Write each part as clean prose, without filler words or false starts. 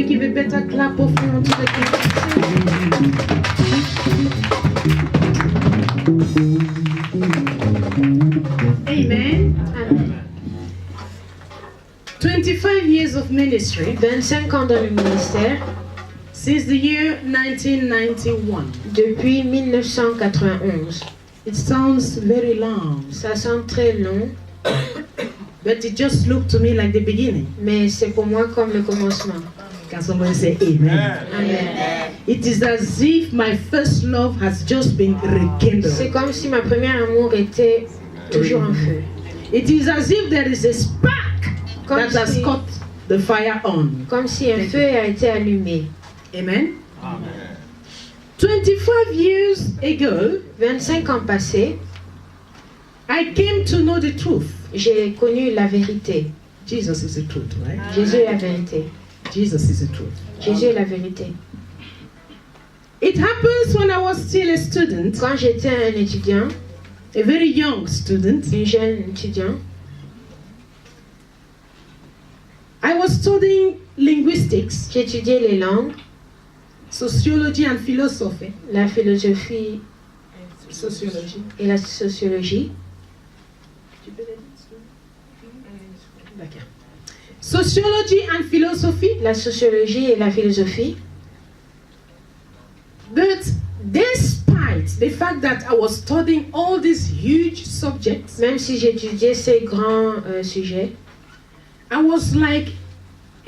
give a better clap offering unto the King? Amen. Amen. 25 years of ministry 25 ans dans le ministère, since the year 1991. depuis 1991. It sounds very long, Ça semble très long, but it just looked to me like the beginning. mais c'est pour moi comme le commencement. Can somebody say amen? Amen. It is as if my first love has just been C'est rekindled. comme si ma première amour était toujours en feu. It is as if there is a spark Comme that has si, caught the fire on. comme si un feu a été allumé. Amen? 25 years ago, 25 ans passés, I came to know the truth. j'ai connu la vérité. Jesus is the truth, right? Jésus est la vérité. Jesus is the truth. Jésus est la vérité. It happens when I was still a student, Quand j'étais un étudiant, a very young student. une jeune étudiante, I was studying linguistics, j'étudiais les langues, sociology and philosophy. la philosophie Sociology. et la sociologie. D'accord. Sociology and philosophy. La sociologie et la philosophie. But despite the fact that I was studying all these huge subjects, Même si j'étudiais ces grands sujets, I was like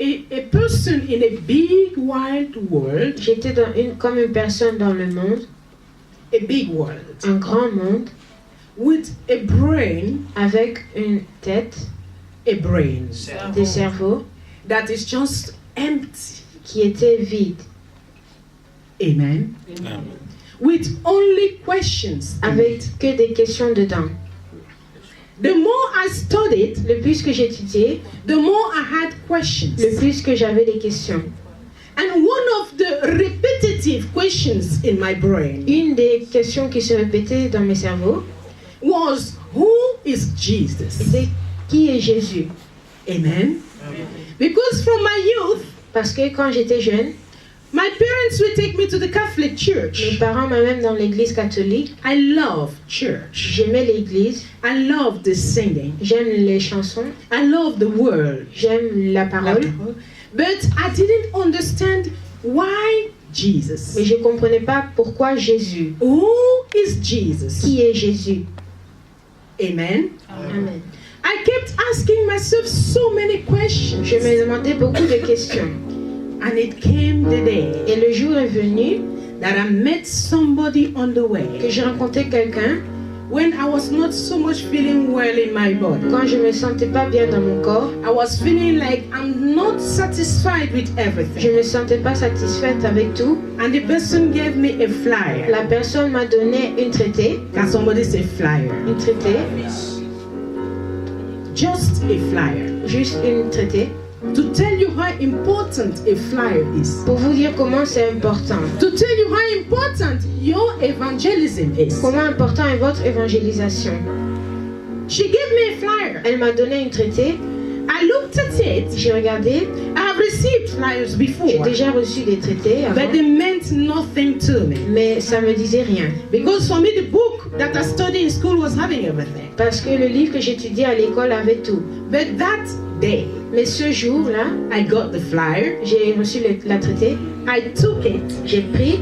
a person in a big wide world, j'étais comme une personne dans le monde, a big world, un grand monde, with a brain, avec une tête, des cerveaux that is just empty. qui était vide, Amen. With only questions. avec que des questions dedans. The more I studied, Le plus que j'étudiais, the more I had questions. le plus que j'avais des questions. And one of the repetitive questions in my brain Une des questions qui se répétait dans mes cerveaux was, who is Jesus? était qui est Jésus? Amen. Because from my youth, Parce que quand j'étais jeune, my parents would take me to the Catholic mes Church. parents m'amènent dans l'église catholique. I love church. J'aimais l'église, I love the singing. j'aime les chansons, I love the word. j'aime la parole, But I didn't understand why Jesus. mais je ne comprenais pas pourquoi Jésus. Who is Jesus? Qui est Jésus? Amen. Amen. I kept asking myself so many questions. Je me demandais beaucoup de questions. And it came the day Et le jour est venu that I met somebody on the way que j'ai rencontré quelqu'un when I was not so much feeling well in my body. quand je me sentais pas bien dans mon corps. I was feeling like I'm not satisfied with Je everything. me sentais pas satisfaite avec tout. And the person gave me a flyer. La personne m'a donné une traitée, Can somebody say flyer? une traitée, Just a flyer. juste une traitée, To tell you how important a flyer is. pour vous dire comment c'est important. To tell you how important your evangelism is. Comment important est votre évangélisation. She gave me a flyer. Elle m'a donné une traitée, I looked at it. j'ai regardé, I have received flyers before. j'ai déjà reçu des traités avant, But they meant nothing to me. mais ça me disait rien. Because for me, the book that I studied in school was having everything. Parce que le livre que j'étudiais à l'école avait tout. But that day, Mais ce jour-là, I got the flyer. j'ai reçu la traitée, I took it. j'ai pris,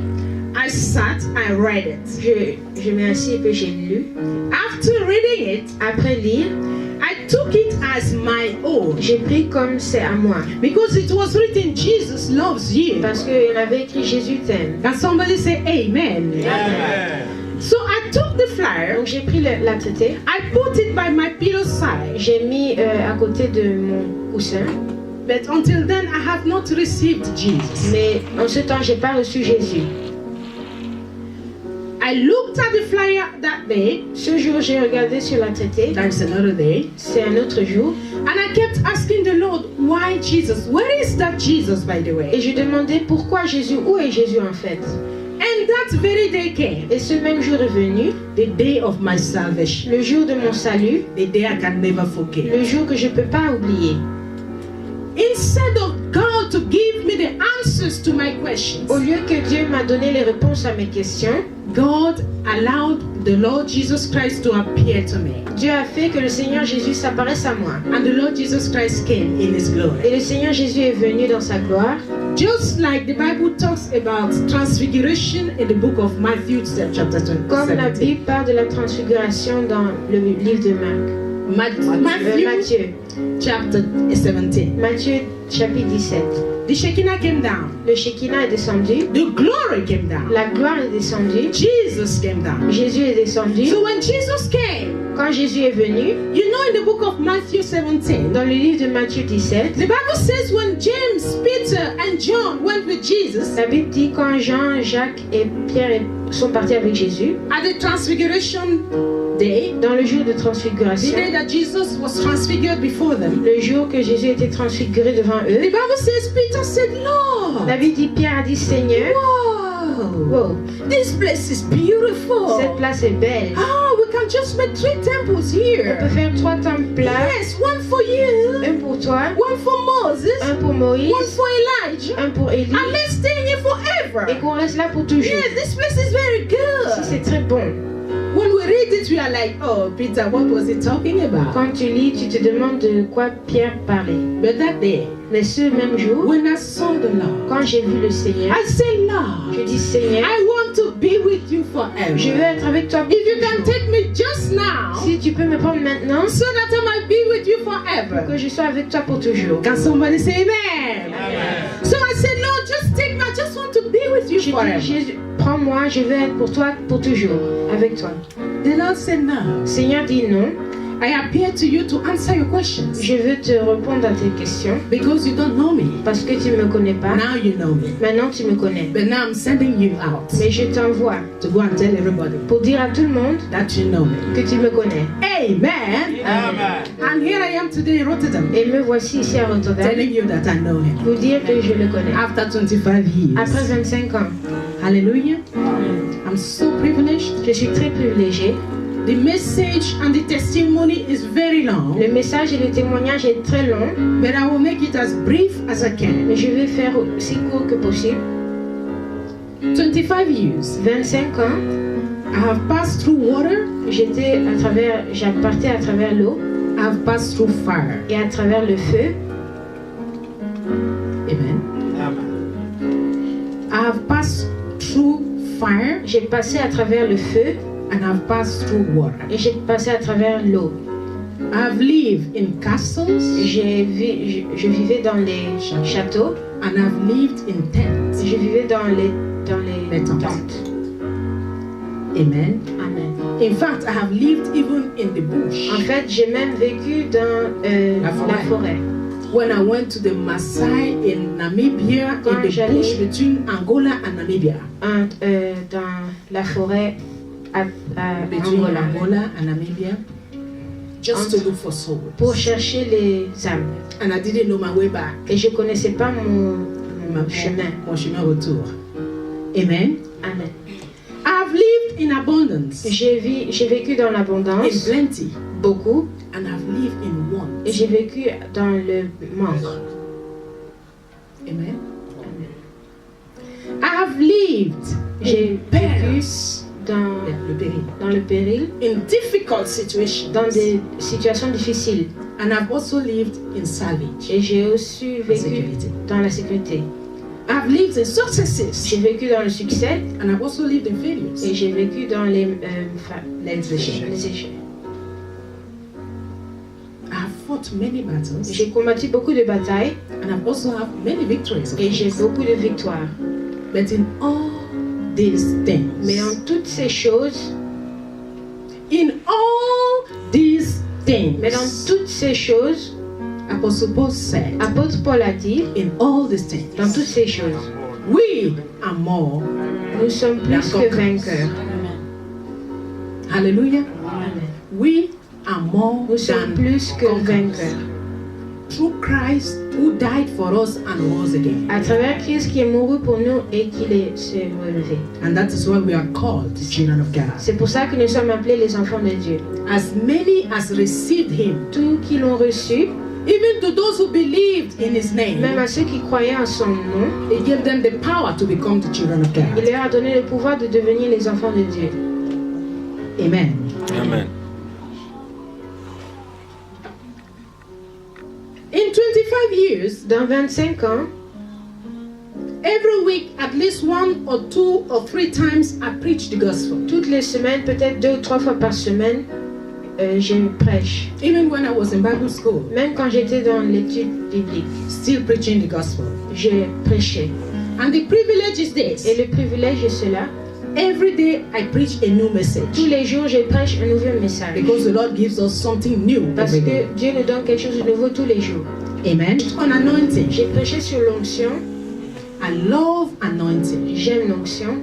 I sat. I read it. je m'ai assis et que j'ai lu. After reading it, Après lire, I took it as my own. j'ai pris comme c'est à moi. Because it was written, Jesus loves you. Parce qu'il avait écrit Jésus t'aime. Can somebody say amen? So I took the flyer. Donc j'ai pris la traitée, I put it by my pillow side. j'ai mis à côté de mon coussin. But until then, I have not received Jesus. Mais en ce temps, j'ai pas reçu Jésus. I looked at the flyer that day. Ce jour, j'ai regardé sur la traitée. That's another day. C'est un autre jour. And I kept asking the Lord, why Jesus? Where is that Jesus, by the Et way? je demandais pourquoi Jésus, où est Jésus en fait? And that very day came, Et ce même jour est venu, the day of my salvation, le jour de mon salut, the day I can never forget. le jour que je peux pas oublier. Instead of God to give me the answers to my questions, Au lieu que Dieu m'a donné les réponses à mes questions, God allowed the Lord Jesus Christ to appear to me. Dieu a fait que le Seigneur Jésus s'apparaisse à moi. And the Lord Jesus Christ came in his glory. Et le Seigneur Jésus est venu dans sa gloire. Just like the Bible talks about transfiguration in the book of Matthew chapter 20. Comme la Bible parle de la transfiguration dans le livre de Marc. Matthew Matthieu. chapter 17. Matthieu chapitre 17. The Shekinah came down. Le Shekinah est descendu. The glory came down. La gloire est descendue. Jesus came down. Jésus est descendu. So when Jesus came, Quand Jésus est venu, you know in the book of Matthew 17, dans le livre de Matthieu 17, the Bible says when James, Peter and John went with Jesus la Bible dit quand Jean, Jacques et Pierre sont partis avec Jésus, at the transfiguration day, dans le jour de the transfiguration, day that Jesus was transfigured before them, le jour que Jésus était transfiguré devant the eux, Bible says Peter said, Lord, la Bible dit Pierre a dit Seigneur, wow, wow, this place is beautiful. cette place est belle. Oh, we can just make 3 temples On here. peut faire 3 temples là, Yes, one for you, un pour toi, one for Moses, un pour Moïse, one for Elijah, un pour Élie, and let's stay here forever. et qu'on reste là pour toujours. Yes, this place is very Si good. c'est très bon. When we read it, we are like, oh, Peter, what was he talking about? Quand tu lis, tu te demandes de quoi Pierre parlait. But that day, Mais ce même jour, when I saw the Lord, quand j'ai vu le Seigneur, I said, Lord, je dis Seigneur, I want to be with you je forever. veux être avec toi pour If you can toujours. take me just now, Si tu peux me prendre maintenant, so that I might be with you que forever. je sois avec toi pour toujours. Can somebody say amen? So I said, Lord, just take me. I just want to be with you Je dis forever. Jésus, prends-moi, je veux être pour toi pour toujours, avec toi. The Lord said, no. Seigneur dit non, I appear to you to answer your questions je veux te répondre à tes questions because you don't know me. parce que tu ne me connais pas. Now you know me. Maintenant tu me connais. But now I'm sending you out Mais je t'envoie to go and tell everybody pour dire à tout le monde that you know me. que tu me connais. Amen. Amen. And here I am today in Rotterdam Et me voici ici à Rotterdam telling you that I know him pour dire que je le connais. after 25 Après years. 25 ans, Hallelujah. I'm so privileged. je suis très privilégiée. The message and the testimony is very long, Le message et le témoignage est très long, but I will make it as brief as I can. mais je vais faire aussi court que possible. 25 years. 25 ans, I have passed through water, j'appartais à travers l'eau I have passed through fire. et à travers le feu. Amen. I have passed through fire J'ai passé à travers le feu and I've passed through water. et j'ai passé à travers l'eau. I've lived in castles Je vivais dans les châteaux, and I've lived in tents. je vivais dans les Les tentes. tentes. Amen. Amen. In fact, I have lived even in the bush. En fait, j'ai même vécu dans La forêt. la forêt. When I went to the Maasai in Namibia, Quand in the j'allais- bush between Angola and Namibia. Dans la forêt à Between Angola. Angola and Namibia. Just to look for souls. Pour chercher les âmes. And I didn't know my way back. Et je ne connaissais pas mon chemin. Mon chemin retour. Amen. Amen. I've lived in abundance, J'ai vécu dans in l'abondance, plenty, beaucoup, and I've lived in want. et j'ai vécu dans le manque. Amen. Amen. I've lived J'ai in vécu perils, dans le péril, le péril, in difficult situations, dans des situations difficiles. and I've also lived in salvage, Et j'ai aussi vécu sécurité. dans la sécurité. I've lived in successes, J'ai vécu dans le succès and I've also lived in failures. et j'ai vécu dans les L'échec. échecs. I've fought many battles, J'ai combattu beaucoup de batailles and I've also had many victories. of et j'ai course. beaucoup de victoires. But in all these things, Mais en toutes ces choses, in all these things, mais dans toutes ces choses, Apostle Paul said, apôtre Paul a dit, in all these things, dans toutes ces choses, we are more. nous sommes plus que vainqueurs. Hallelujah. Amen. We are more Nous sommes than plus que conquerors. vainqueurs. Through Christ who died for us and rose again. À travers Christ qui est mouru pour nous et qui s'est relevé. And that is why we are called the children of God. C'est pour ça que nous sommes appelés les enfants de Dieu. As many as received him, Tous qui l'ont reçu, Even to those who believed in his Même name, à ceux qui croyaient en son nom, he gave them the power to become the children of il God. leur a donné le pouvoir de devenir les enfants de Dieu. Amen. Amen. In 25 years, Dans 25 ans, every week, at least 1 or 2 or 3 times, I preach the gospel. toutes les semaines, peut-être 2 ou 3 fois par semaine, je prêche. Even when I was in Bible school, Même quand j'étais dans l'étude biblique, still preaching the gospel. je prêchais. And the privilege is Et this. le privilège est cela. Every day I preach a new message. Tous les jours, je prêche un nouveau message. Because the Lord gives us something new Parce every que day. Dieu nous donne quelque chose de nouveau tous les jours. Amen. On anointing. J'ai prêché sur l'onction. I love anointing. J'aime l'onction.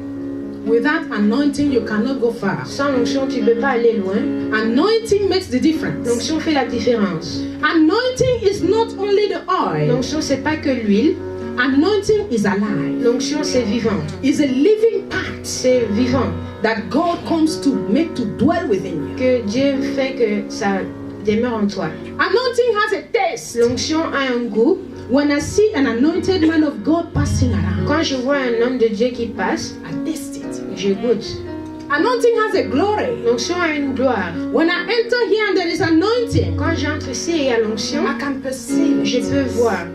Without anointing, you cannot go far. Sans l'onction, tu ne peux pas aller loin. Anointing makes the difference. L'onction fait la différence. Anointing is not only the oil. L'onction, c'est pas que l'huile. Anointing is alive. L'onction, c'est vivant. It's a living part C'est vivant. that God comes to make to dwell within you. Que Dieu fait que ça demeure en toi. Anointing has a taste. L'onction a un goût. When I see an anointed man of God passing around, Quand je vois un homme de Dieu qui passe, I taste it. je goûte. Anointing has a glory. L'onction a une gloire. When I enter here and there is anointing, Quand j'entre ici et il y a l'onction, I can perceive je it. peux voir.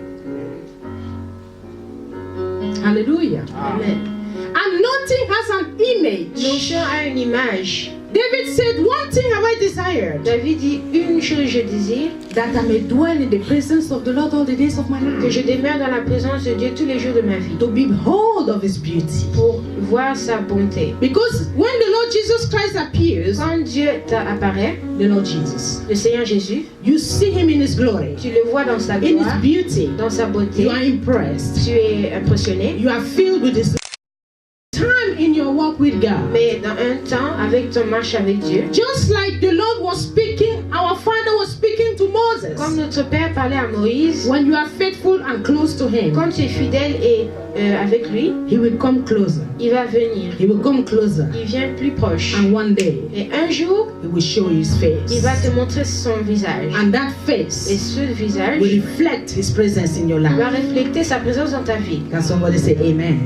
Hallelujah. Amen. Anointing has an image. L'onction a une image. David said, one thing have I desired, David dit, une chose je désire, that I may dwell in the presence of the Lord all the days of my que life, je demeure dans la présence de Dieu tous les jours de ma vie, to behold of his beauty. pour voir sa bonté. Because when the Lord Jesus Christ appears, Quand Dieu apparaît, the Lord Jesus, le Seigneur Jésus, you see him in his glory, tu le vois dans sa in his gloire, beauty. dans sa beauté, You are impressed. tu es impressionné. You are filled with this time in your walk with God. Mais dans un temps, avec ton marche avec Dieu, Just like the Lord was speaking, our Father was speaking to Moses. comme notre Père parlait à Moïse, When you are faithful and close to him, quand tu es fidèle et avec lui, he will come closer. il va venir. He will come closer. Il vient plus proche. And one day, Et un jour, he will show you his face. il va te montrer son visage. And that Et face ce visage will reflect his presence in your va life. refléter sa présence dans ta vie. Can somebody say amen?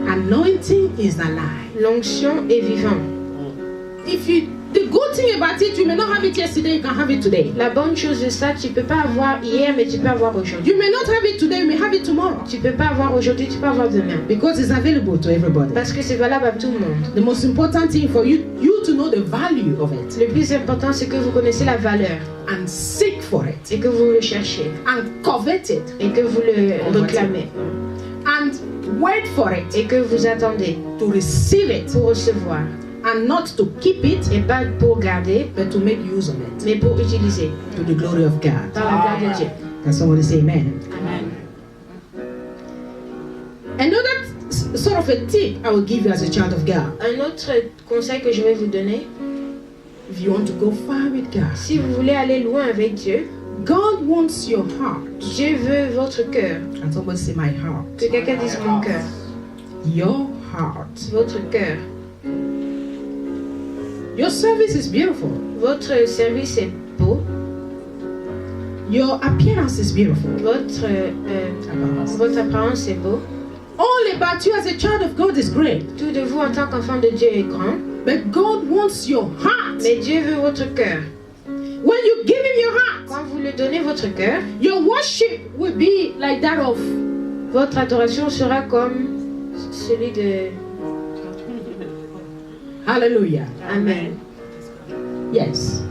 Anointing is alive. L'onction est vivante. If you, the good thing about it, you may not have it yesterday, you can have it today. La bonne chose de ça, tu peux pas avoir hier, mais tu peux avoir aujourd'hui. You may not have it today, you may have it tomorrow. Tu peux pas avoir aujourd'hui, tu peux avoir demain. Because it's available to everybody. Parce que c'est valable à tout le monde. The most important thing for you to know the value of it Le plus important, c'est que vous connaissez la valeur and seek for it et que vous le cherchez and covet it et que vous le réclamez and wait for it et que vous attendez to receive it pour recevoir and not to keep it et pas pour garder, but to make use of it mais pour utiliser to the glory of God. par la gloire de Dieu. Can somebody say amen? Amen. Another sort of a tip I will give you as a child of God. Un autre conseil que je vais vous donner, If you want to go far with God, si vous voulez aller loin avec Dieu, God wants your heart. Dieu veut votre cœur. And somebody say my heart. Que quelqu'un dise mon cœur. Your heart. Votre cœur. Your service is beautiful. Votre service est beau. Your appearance is beautiful. Votre apparence est beau. All about you as a child of God is great. Tout de vous en tant qu'enfant de Dieu est grand. But God wants your heart. Mais Dieu veut votre cœur. When you give him your heart, Quand vous lui donnez votre cœur, your worship will be like that of votre adoration sera comme celui de... hallelujah. Amen. Yes.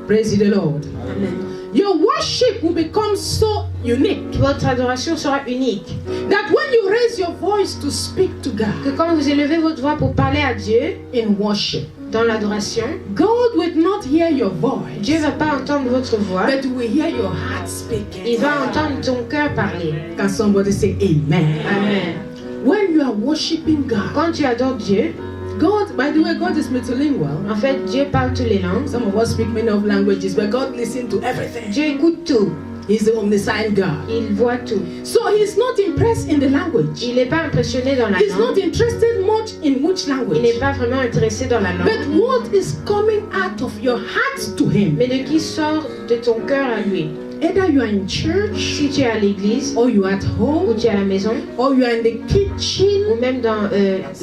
Praise the Lord. Amen. Your worship will become so unique Votre adoration sera unique. that when you raise your voice to speak to Que God quand vous élevez votre voix pour parler à Dieu in worship, dans l'adoration, God will not hear your voice, Dieu ne va pas entendre votre voix. but will hear your heart speaking. Il va entendre ton cœur parler. Can somebody say amen? Amen. When you are worshiping God, Quand tu adores Dieu, God, by the way, God is multilingual. en fait, Dieu parle toutes les langues. Some of us speak many of languages, but God listens to everything. Dieu écoute tout. He's the omniscient God. Il voit tout. So he's not impressed in the language. Il n'est pas impressionné dans la He's not langue. interested much in which Il language. n'est pas vraiment intéressé dans la But langue. what is coming out of your heart to him? Mais de qui sort de ton cœur à lui? Either you are in church, Si tu es à l'église, or you are at ou home, tu es à la maison, or you are in the kitchen, ou même dans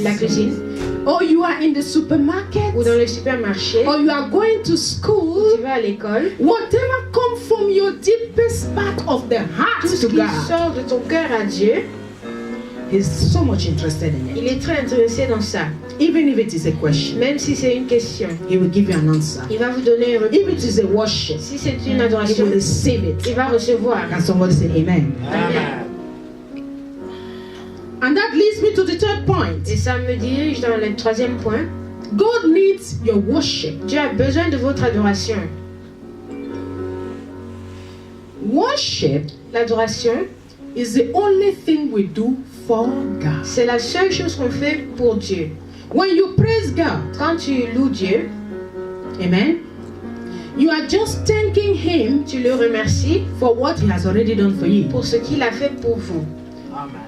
la cuisine, or you are in the supermarket, ou dans le supermarché, or you are going to ou school, tu vas à l'école, whatever comes from your deepest part of the heart tout ce to qui God, sort de ton cœur à Dieu, he's so much interested in it. il est très intéressé dans ça. Even if it is a question, Même si c'est une question, he will give you an answer. il va vous donner une If réponse. it is a worship, Si c'est une he adoration, will receive it. il va recevoir. And somebody say amen. Amen. And that leads me to the third point. Et ça me dirige dans le troisième point. God needs your worship. Dieu a besoin de votre adoration. Worship L'adoration, is the only thing we do for God. c'est la seule chose qu'on fait pour Dieu. When you praise God, Quand tu loues Dieu, amen, you are just thanking Him tu le remercies for what He has already done for you. pour ce qu'il a fait pour vous.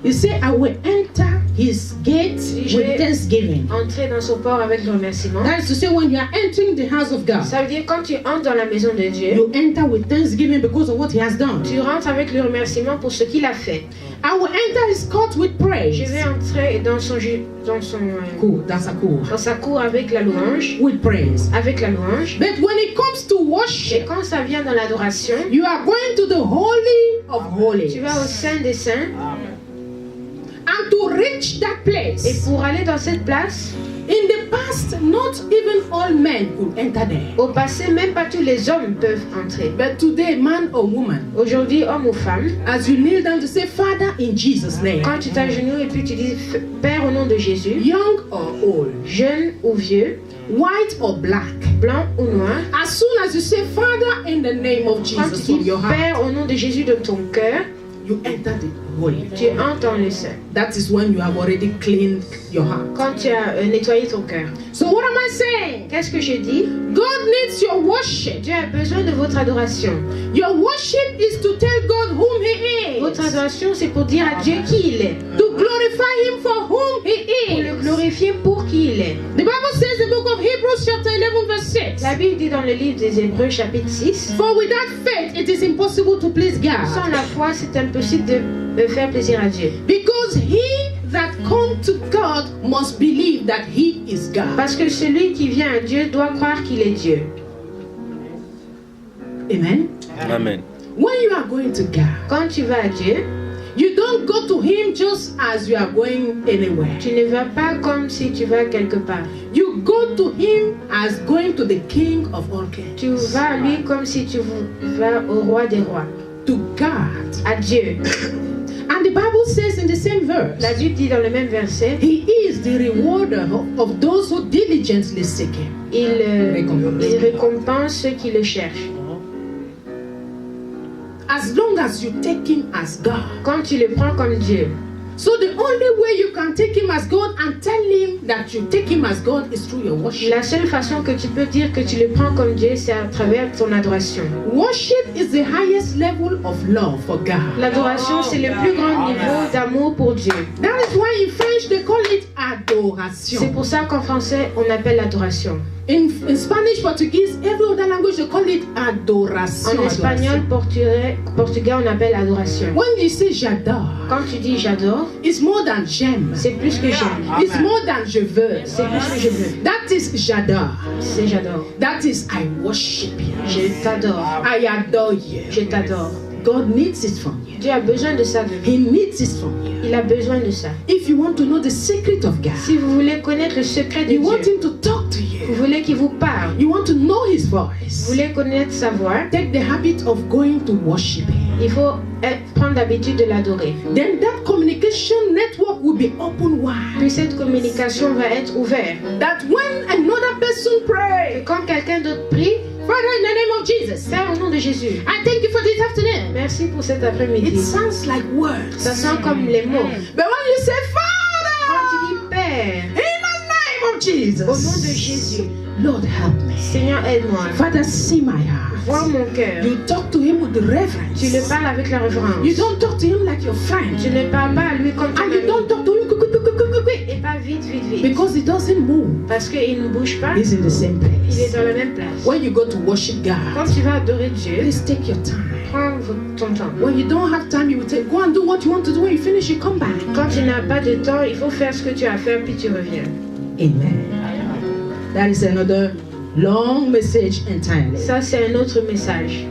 You say, I will enter His gates with thanksgiving. Entrer dans son port avec le remerciement. That is to say, when you are entering the house of God, Ça veut dire quand tu entres dans la maison de Dieu, you enter with thanksgiving because of what He has done. tu rentres avec le remerciement pour ce qu'il a fait. I will enter His court with Je praise. vais entrer dans Cool, that's a cool. dans sa cour avec la louange, With praise. avec la louange. But when it comes to Et worship, quand ça vient dans l'adoration, you are going to the Holy of Holies. tu vas au sein des saints. And to reach that Et place, pour aller dans cette place, in the past, not even all men could enter there. au passé, même pas tous les hommes peuvent entrer. But today, man or woman, Aujourd'hui, homme ou femme, as you kneel down to say, Father, in Jesus' name, quand tu t'agenouilles et puis tu dis Père au nom de Jésus, young or old, jeune ou vieux, white or black, blanc ou noir, as soon as you say, Father, in the name of quand Jesus tu from dis your heart, Père au nom de Jésus de ton cœur, you enter the holy. tu entres dans le sein. That is when you have already cleaned your heart. Quand tu as nettoyé ton cœur. So what am I saying? Qu'est-ce que je dis? God needs your worship. Dieu a besoin de votre adoration. Your worship is to tell God whom He Votre is. adoration, c'est pour dire à Dieu qui il est. To glorify Him for whom He Pour le is. glorifier pour qui il est. The Bible says in the book of Hebrews chapter 11 verse 6. La Bible dit dans le livre des Hébreux chapitre 6, For without faith it is impossible to please sans God. la foi, c'est impossible de faire plaisir à Dieu. Because he that come to God must believe that He is God. Parce que celui qui vient à Dieu doit croire qu'il est Dieu. Amen. Amen. When you are going to God, Quand tu vas à Dieu, you don't go to Him just as you are going anywhere. tu ne vas pas comme si tu vas quelque part. You go to Him as going to the King of all kings. Tu vas à lui comme si tu vas au roi des rois. To God. À Dieu. And the Bible says in the same verse, La Bible dit dans le même verset, He is the rewarder of those who diligently seek Him. il récompense ceux qui le cherchent. As long as you take Him as God. Quand tu le prends comme Dieu. So the only way you can take Him as God and tell Him that you take Him as God is through your worship. La seule façon que tu peux dire que tu le prends comme Dieu, c'est à travers ton adoration. Worship is the highest level of love for God. L'adoration, c'est le plus grand niveau d'amour pour Dieu. That is why in French they call it C'est adoration. pour ça qu'en français, on appelle l'adoration. In Spanish, Portuguese, every other language they call it adoration. En espagnol, portugais, on appelle adoration. When you say j'adore, Quand tu dis j'adore, it's more than j'aime. c'est plus que j'aime. It's more than je veux. C'est plus que je veux. That is j'adore. C'est j'adore. That is I worship you. Je t'adore. I adore you. Je t'adore. God needs it from you. Dieu a besoin de ça de He vous. needs it from you. Il a besoin de ça. If you want to know the secret of God, Si vous voulez connaître le secret de you want Dieu, Him to talk to vous you. voulez qu'il vous parle, You want to know His vous voice. voulez connaître sa voix, Take the habit of going to worship Him. il faut prendre l'habitude de l'adorer. Then that communication network will be open wide. Puis cette communication va être ouverte. That when another person Et prays, quand quelqu'un d'autre prie, Father, in the name of Jesus, Père au nom de Jésus, I thank you for this afternoon. merci pour cet It après-midi. sounds like words. Ça sent comme les mots. But when you say, Quand Father, tu dis Père, in the name of Jesus. Au nom de Jésus. Lord, help me. Seigneur, aide-moi. Father, see my heart. Vois mon cœur. You talk to him with reverence. Tu le parles avec la révérence. You don't talk to him like your friend. Tu ne parles pas à lui comme ton And you ami. don't talk to him Et pas vite, vite, vite. because he doesn't move. Parce qu'il ne bouge pas. He's in the same Il est place. dans la même place. When you go to worship Quand God, tu vas adorer Dieu, please take your time. prends ton temps. When you don't have time, you will take, go and do what you want to do. When you finish, you come back. Quand tu n'as pas de temps, il faut faire ce que tu as à faire, puis tu reviens. Amen. That is another long message entirely. Ça, c'est un autre message.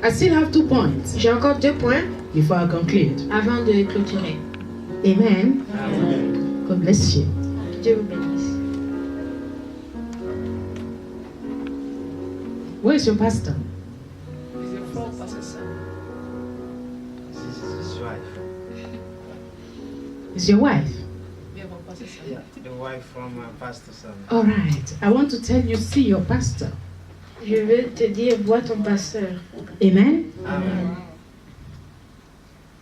I still have 2 points J'ai encore 2 points before I conclude. avant de clôturer. Amen. God bless you. Que Dieu vous bénisse. Where is your pastor? This is his wife. It's your wife. Yeah, the wife from Pastor Son. All right. I want to tell you, see your pastor. Je vais te dire, vois ton pasteur. Amen. Amen.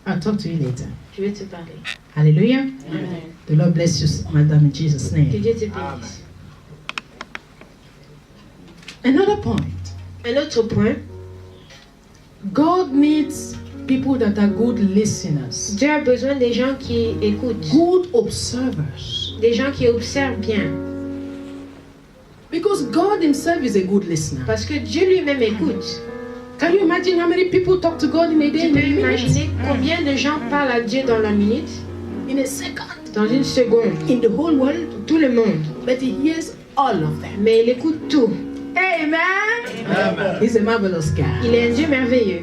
I'll talk to you later. Je vais te parler. Hallelujah. Amen. The Lord bless you, madam, in Jesus' Que name. Dieu te bénisse. Another point. Un autre point, God needs people that are good listeners, Dieu a besoin des gens qui écoutent, good observers. des gens qui observent bien. Because God Himself is a good listener. Parce que Dieu lui-même écoute. Can you imagine how many people talk to God in a day? Tu In peux a minute? imaginer combien de gens parlent à Dieu dans la minute, In a second? dans une seconde, In the whole world? tout le monde. But He hears all of them. Mais il écoute tout. Amen. Amen. He's a marvelous God. Il est un Dieu merveilleux.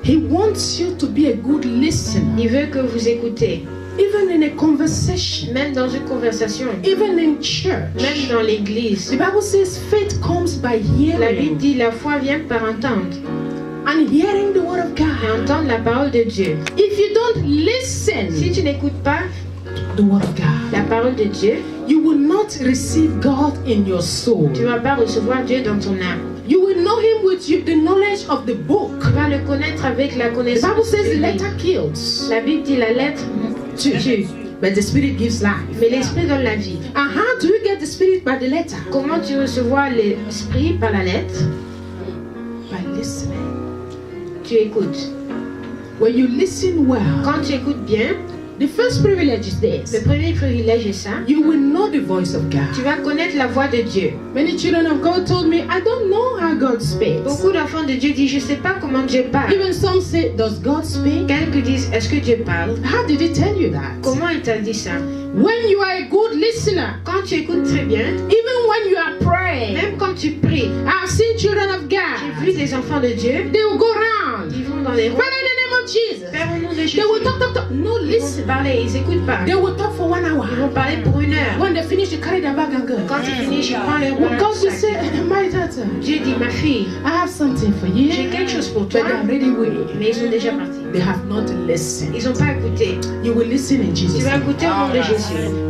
He wants you to be a good listener, Il veut que vous écoutez, even in a conversation, même dans une conversation, even in church. même dans l'église. The Bible says faith comes by La Bible hearing, dit la foi vient par entendre, and hearing the word of et God. entendre la parole de Dieu. If you don't listen Si tu n'écoutes pas the word of God, la parole de Dieu, you will not receive God in your soul. tu ne vas pas recevoir Dieu dans ton âme. You will know Him with the knowledge of the book. Tu vas le connaître avec la The connaissance Bible says du the livre. letter kills, La Bible dit la lettre tue, but the Spirit gives life. mais l'esprit donne la vie. And how do you get the Spirit by the letter? Comment tu recevras l'esprit par la lettre? By listening. Tu écoutes. When you listen well, Quand tu écoutes bien, the first privilege is this: le premier privilège est ça. you will know the voice of Tu God. vas connaître la voix de Dieu. Many children of God told me, I don't know how God speaks. Beaucoup d'enfants de Dieu disent, je ne sais pas comment Dieu parle. Even some say, does God speak? Quelques disent, est-ce que Dieu parle? How did He tell you that? Comment il t'a dit ça? When you are a good listener, Quand tu écoutes très bien, even when you are praying, même quand tu pries, I've seen children of j'ai vu God, des enfants de Dieu, they will go around. ils vont dans les Father, ronds. in the name of Jesus. Père, au nom de Jésus, They will talk. No, ils vont listen. parler, ils n'écoutent pas. They will talk for 1 hour. Ils vont parler pour 1 heure. When they finish, they carry their bag and go. Quand ils finissent, ils prennent leur When God will sac. say, my daughter, Dieu dit, ma fille, I have something for you. j'ai quelque chose pour But toi, they are already way. mais ils sont déjà partis. They have not listened. Ils n'ont pas écouté. You will listen in Tu Jesus' vas name. écouter au nom de Jésus.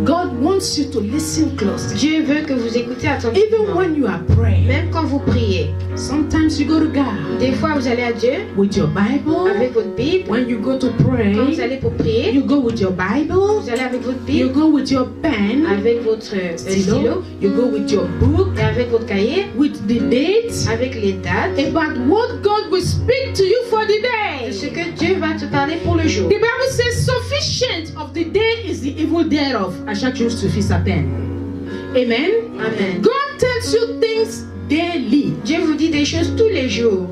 God wants you to listen closely. Dieu veut que vous écoutez Even attentivement. when you are praying, Même quand vous priez. sometimes you go to God Des fois, vous allez à Dieu with your Bible. avec votre Bible. When you go to Quand vous pray, allez pour prier, you go with your Bible. vous allez avec votre You Bible, go with your pen, avec votre stylo, You go with your book, et avec votre cahier, with the dates avec les dates, about what God will speak to you for the de ce day. que Dieu va te parler pour le jour. The Bible says, sufficient of the day is the evil thereof. À chaque jour suffit sa peine. Amen. Amen. God tells you things daily, Dieu vous dit des choses tous les jours.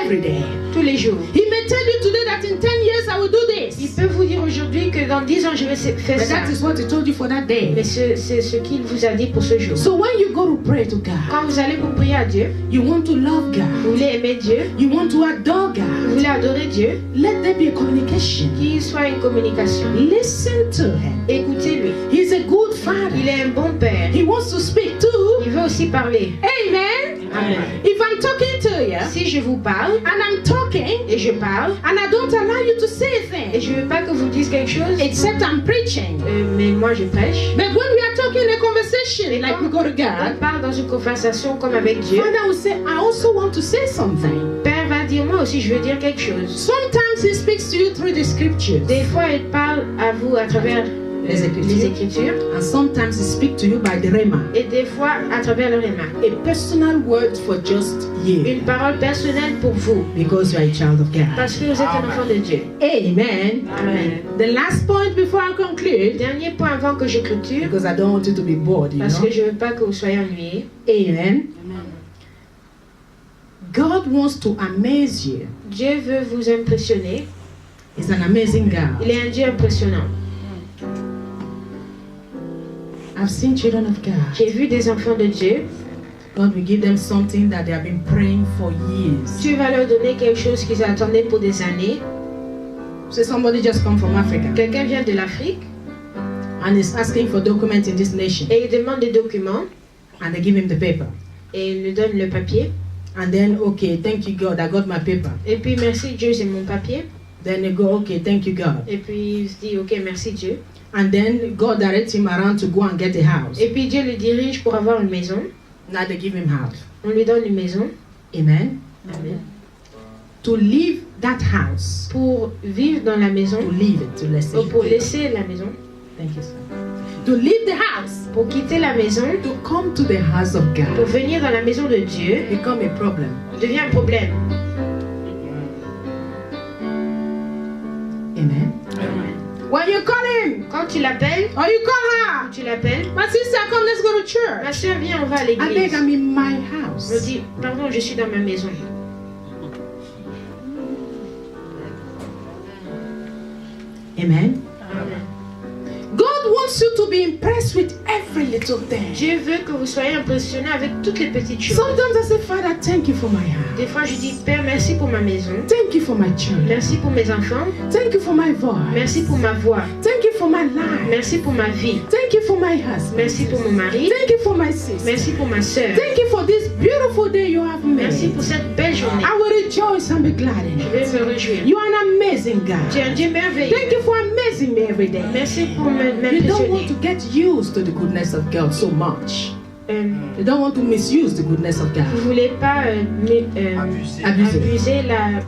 every day. Tous les jours. He may tell you today that in 10 years I will do Il this. peut vous dire aujourd'hui que dans 10 ans, je vais faire But ça. that is what he told you for that day. Mais c'est ce qu'il vous a dit pour ce jour. So when you go to pray to God, Quand vous allez pour prier à Dieu, you want to love God, vous voulez aimer Dieu, you want to adore vous God, voulez adorer Dieu, let there be a communication. qu'il soit une communication. Listen to him. Écoutez-lui. He's a good father. Il est un bon père. He wants to speak too. Il veut aussi parler. Amen. Amen. If I'm talking to you Si je vous parle and I'm talking et je parle and I don't allow you to say et things je veux pas que vous disiez quelque chose, except I'm preaching, mais moi je prêche. but when we are talking in a conversation like we go to On God, parle dans une conversation comme avec Dieu. Father will say, I also want to say something. Père va dire moi aussi je veux dire quelque chose. Sometimes he speaks to you through the scriptures. Des fois il parle à vous à travers les les Écritures. Écritures. And sometimes He speaks to you by the Rhema. Et des fois à travers le Rhéma. A personal word for just you. Une parole personnelle pour vous. Because you are a child of God. Parce que vous êtes un enfant de Dieu. Amen. Amen. The last point before I conclude, Dernier point avant que je clôture, because I don't want you to be bored, you parce know. que je ne veux pas que vous soyez ennuyés. Amen. God wants to amaze you. Dieu veut vous impressionner. He's an amazing God. Il est un Dieu impressionnant. I've seen children of God. J'ai vu des enfants de Dieu. God will give them something that they have been praying for years. Tu vas leur donner quelque chose qu'ils attendaient pour des années. So somebody just come from Africa Quelqu'un vient de l'Afrique and is asking for documents in this nation, et il demande des documents and they give him the paper. et il lui donne le papier. And then, okay, thank you God, I got my paper. Et puis merci Dieu, j'ai mon papier. Then they go, okay, thank you God. Et puis il se dit ok, merci Dieu. And then God directs him around to go and get a house. Et puis Dieu le dirige pour avoir une maison. Now they give him house. On lui donne une maison. Amen. Amen. To leave that house, Pour vivre dans la maison. to leave it, to let's say. Ou pour laisser la maison. Thank you, sir. To leave the house, Pour quitter la maison. to come to the house of Pour God, venir dans la maison de Dieu. become a problem. Devient un problème. Amen. When you call him, Quand tu l'appelles, or you call her, tu l'appelles. my sister, come, let's go to Ma church. soeur, viens, on va à I beg, l'église. I'm in my Je house. dis, pardon, je suis dans ma maison. Amen. Amen. God wants you to be impressed with every little thing. Dieu veut que vous soyez impressionnés avec toutes les petites choses. Sometimes I say, Father, thank you for my house. Des fois, je dis, Père, merci pour ma maison. Thank you for my children. Merci pour mes enfants. Thank you for my voice. Merci pour ma voix. Thank you for my life. Merci pour ma vie. Thank you for my husband. Merci pour mon mari. Thank you for my sister. Merci pour ma soeur. Thank you for this beautiful day you have Merci made. pour cette belle journée. I will rejoice and be glad in Je it. vais me réjouir. You are an amazing Tu es God. un Dieu merveilleux. Thank you for amazing me every day. Merci pour You don't want m'impressionner. to get used to the goodness of God so much. You don't want to misuse the goodness of Vous God. ne voulez pas abuser la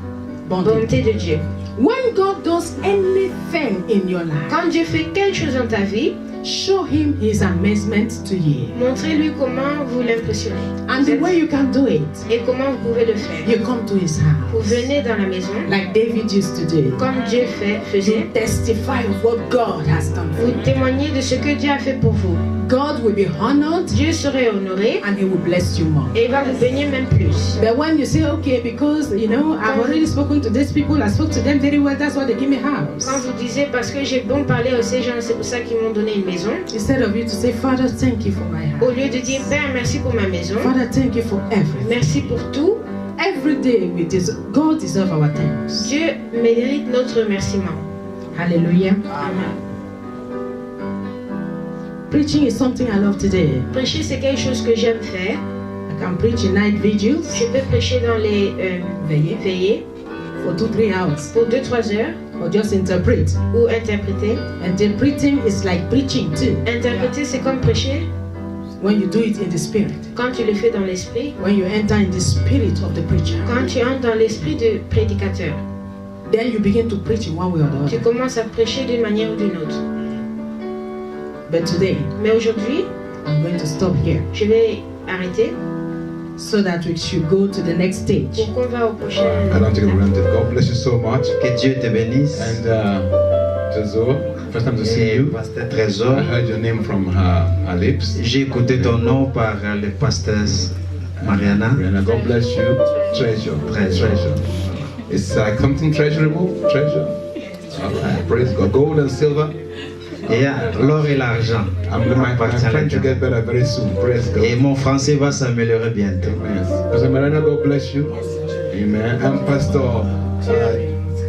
Bonté. bonté de Dieu. When God does anything in your life, Quand Dieu fait quelque chose dans ta vie, show him his amazement to you. montrez-lui comment vous l'impressionnez. And the way you can do it, Et comment vous pouvez le faire. you come to his Vous house. venez dans la maison, Like David used to do. comme Dieu faisait. You testify of what God has done for Vous you. témoignez de ce que Dieu a fait pour vous. God will be honored Dieu serait honoré and he will bless you more. et il va vous bénir même plus. But when you say, okay, because, you know, I've already spoken to these people, I spoke to them very well, that's why they give me house. Quand vous disiez parce que j'ai bon parlé à ces gens, c'est pour ça qu'ils m'ont donné une maison. Instead of you to say, Father, thank you for my Au house. lieu de dire Père, merci pour ma maison, Father, thank you for everything. merci pour tout, Every day we God deserves our thanks. Dieu mérite notre remerciement. Hallelujah. Amen. Preaching is something I love today. Prêcher, c'est quelque chose que j'aime faire. I can preach in night vigils, Je peux prêcher dans les veillées, veillées for 2-3 hours, pour 2-3 heures or just interpret. ou interpréter. Interpreting is like preaching too. Interpréter, c'est comme prêcher When you do it in the spirit, quand tu le fais dans l'esprit, when you enter in the spirit of the preacher, quand tu entres dans l'esprit du prédicateur. then you begin to preach in one way or the Tu other. commences à prêcher d'une manière ou d'une autre. But today, Mais aujourd'hui, I'm going to stop here je vais arrêter so that we should go to the next stage. pour qu'on va au prochain. I don't take it for granted. God bless you so much. Que Dieu te bénisse. And Trezor, first time to see Et you. Pasteur I Trésor, heard your name from her lips. j'ai écouté ton nom par le pasteur Mariana. And God bless you. Treasure. Treasure. It's something treasurable. Treasure. Okay. Praise God. Gold and silver. Et l'or et l'argent I'm appartiennent à trying to Dieu. get better very soon. Praise God. Et mon français va s'améliorer bientôt. Amen. Pastor Marana, God bless you. Amen. And Pastor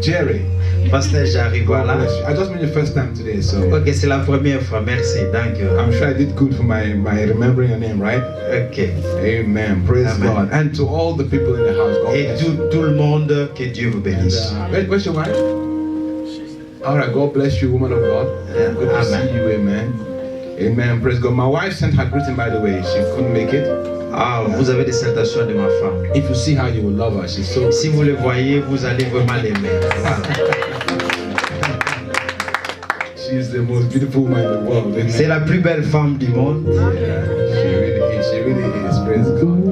Jerry. Pasteur, j'arrive, God voilà. bless you. I just met you first time today, so Ok, c'est la première fois. Merci. Thank you. I'm sure I did good for my remembering your name, right? Ok. Amen. Praise Amen. God. And to all the people in the house, God Et bless you. tout le monde, que Dieu vous bénisse. Where's your wife? All right, God bless you, woman of God. Good to Amen. see you, amen. Amen. Praise God. My wife sent her greeting, by the way. She couldn't make it. Ah, vous avez des salutations de ma femme. If you see her, you will love her. She's so. Si vous le voyez, vous allez vraiment l'aimer. Voilà. she's the most beautiful woman in the world. Isn't C'est it? la plus belle femme du monde. Yeah, she really is. Praise God.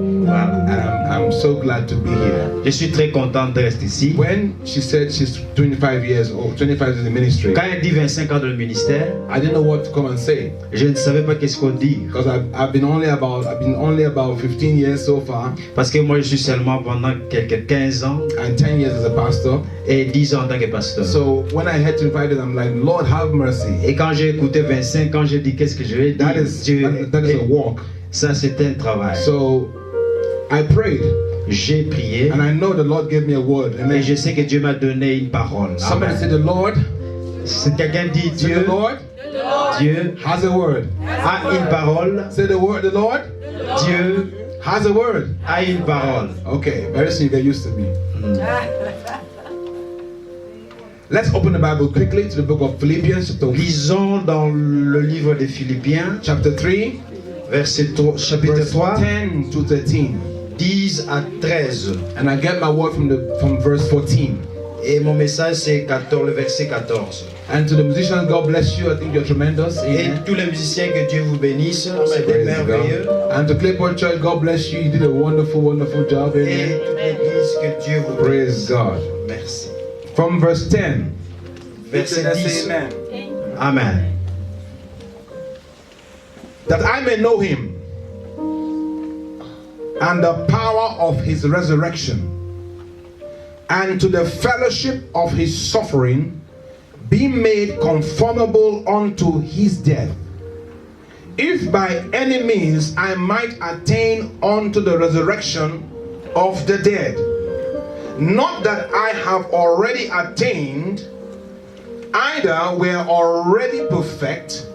I'm so glad to be here. Je suis très content de rester ici. When she said she's 25 years old, 25 years in the ministry, Quand elle dit 25 ans dans le ministère, I didn't know what to come and say je ne savais pas qu'est-ce qu'on dit. because I've been only about 15 years so far, Parce que moi, je suis seulement pendant quelques 15 ans and 10 years as a pastor. et 10 ans en tant que pasteur. So when I had to invite it, I'm like, Lord, have mercy. Et quand j'ai écouté 25 ans, j'ai dit qu'est-ce que je vais dire. That is a walk. Ça, c'est un travail. So I prayed, J'ai prié and I know the Lord gave me a word. et Amen. je sais que Dieu m'a donné une parole. Somebody Amen. said, the Lord, Si quelqu'un dit say the Dieu, Lord Dieu has a word. a une parole. Say the word, the Lord Dieu has a word. a une parole. Okay, very soon you get used to me. Let's open the Bible quickly to the book of Philippians, Lisons dans le livre des Philippiens, chapter 3, chapitre verse 3, 10 to 13. 10 à 13. And I get my word from verse 14. Et mon message, c'est 14, le verset 14. And to the musicians, God bless you. I think you're tremendous. Et Amen. tous les musiciens, que Dieu vous bénisse. C'était Praise merveilleux. God. And to Clayport Church, God bless you. You did a wonderful, wonderful job. Et Amen. toute l'église, que Dieu vous bénisse. Praise God. Merci. From verse 10. Verset Let's 10. say amen. Amen. That I may know him and the power of his resurrection, and to the fellowship of his suffering, be made conformable unto his death, if by any means I might attain unto the resurrection of the dead. Not that I have already attained, either were already perfect,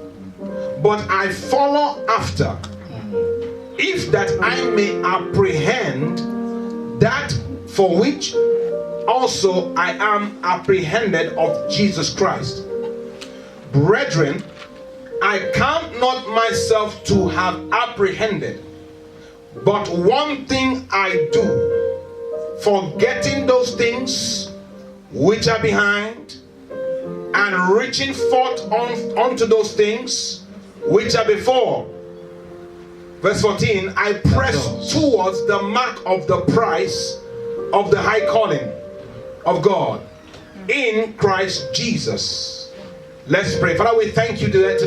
but I follow after, if that I may apprehend that for which also I am apprehended of Jesus Christ. Brethren, I count not myself to have apprehended, but one thing I do, forgetting those things which are behind, and reaching forth unto those things which are before. Verse 14, I press towards the mark of the prize of the high calling of God in Christ Jesus. Let's pray. Father, we thank you today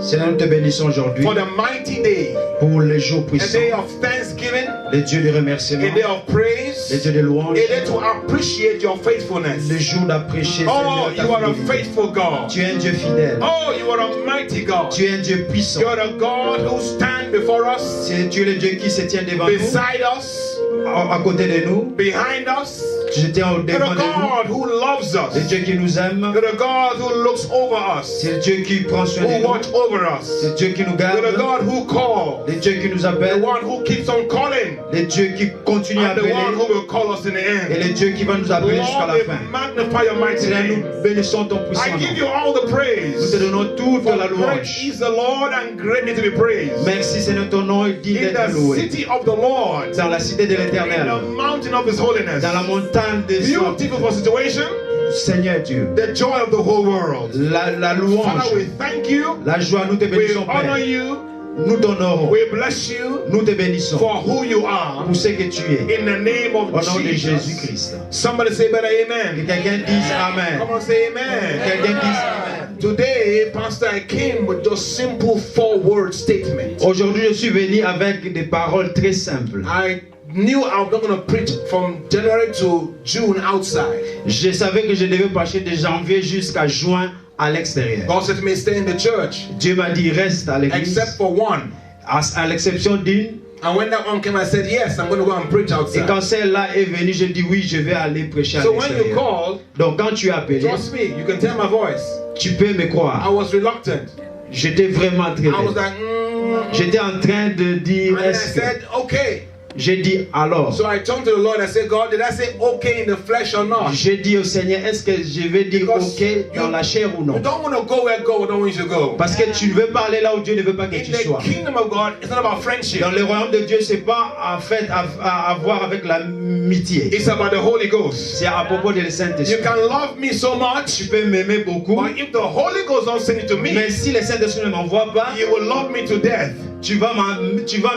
Seigneur, nous te bénissons aujourd'hui for the mighty day, pour les jours a puissants, day of thanksgiving, les dieux de remerciement, a day of praise, les dieux de louange, a day to appreciate your faithfulness. les jours d'apprécier Oh, Seigneur, you ta are a fidélité. faithful God. Tu es un Dieu fidèle. Oh, you are a mighty God. Tu es un Dieu puissant. You are a God who stands before us, Tu es le Dieu qui se tient devant nous, beside us, à côté de nous. behind us. Tu te tiens au You're devant a de nous. God who loves C'est us. Dieu qui nous aime. You're a God who looks over us, C'est Dieu qui prend soin de who nous. watch over us. C'est Dieu qui nous garde. You're a God who calls, Le Dieu qui nous the appelle. one who keeps on calling, Le Dieu qui continue à and the one appeler. who will call us in the Et end. le Dieu qui va nous appeler jusqu'à Lord, la we fin. magnify your mighty Seigneur, name. nous bénissons ton puissant I give nom. you all the Nous te praise. donnons toute For la great louange. is the Lord and greatly to be praised. Merci Seigneur, ton nom est digne In d'être the loué. city of the Lord, Dans la cité de in l'Éternel, the mountain of his holiness, dans la montagne de son beautiful for situation, Seigneur Dieu, the joy of the whole world. la louange, Father, we thank you. la joie, nous te We bénissons honor Père. you. Nous t'honorons, We bless you nous te bénissons for who you are. pour ce que tu es. In the name of Au nom de Jesus. Jésus-Christ. Somebody say better Que amen. quelqu'un dise Amen. Come on, say amen. Quelqu'un dise Amen. Today, Pastor, I came with just simple 4-word statement. Aujourd'hui, je suis venu avec des paroles très simples. I knew I was not going to preach from January to June outside. Je savais que je devais prêcher de janvier jusqu'à juin à l'extérieur. God said to me, stay in the church, Dieu m'a dit reste à l'église, except for one. à l'exception d'une. And when that one came, I said, yes, I'm going to go and preach Et outside. quand celle-là est venue, j'ai dit oui, je vais aller prêcher à So when you l'extérieur. called, Donc quand tu as appelé, trust me, you can tell my voice. tu peux me I croire. was reluctant. J'étais vraiment très I was bête. like, J'étais en train de dire And then I est-ce que... said, okay. J'ai dit alors. So I turned to the Lord and said, God, did I say okay in the flesh or not? J'ai dit au Seigneur, est-ce que je vais dire Because ok dans la chair ou You non? don't want to go where God don't want you to go. Parce que tu ne veux pas aller là où Dieu ne veut pas que In tu the sois. kingdom of God, it's not about friendship. Dans le royaume de Dieu, c'est pas en fait à voir avec l'amitié. It's about the Holy Ghost. C'est à propos de You Saint-Esprit. can love me so much, Tu peux m'aimer beaucoup, but if the Holy Ghost don't send it to me, mais si le Saint-Esprit ne m'envoie pas, you will love me to death. tu vas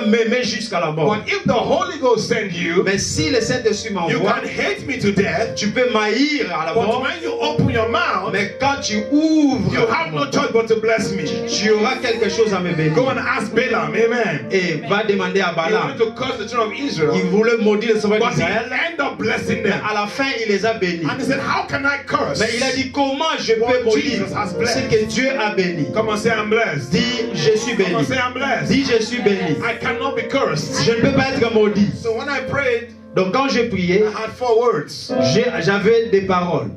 m'aimer jusqu'à la mort. But if the Holy Ghost send you, Mais si le Saint-Esprit you m'envoie, can hate me to death. tu peux m'haïr à la But mort, when you open your mouth, mais quand tu ouvres, you have no choice but to bless me. tu auras quelque chose à me bénir. Go and ask Balaam, amen. Et va demander à He Balaam. wanted to curse the children of Il Israel, voulait maudire les sauveurs but he d'Israël, ended up blessing mais them. à la fin, il les a bénis. And he said, how can I curse? Mais il a dit, comment je peux What maudire Jesus has blessed. ce que Dieu a béni? Come on, say I'm blessed. Dis, je suis Come on, béni. say I'm blessed. Dis, je suis béni. I cannot be cursed. Je ne peux pas être maudit. So when I prayed, Donc quand j'ai prié, I had 4 words. j'avais des paroles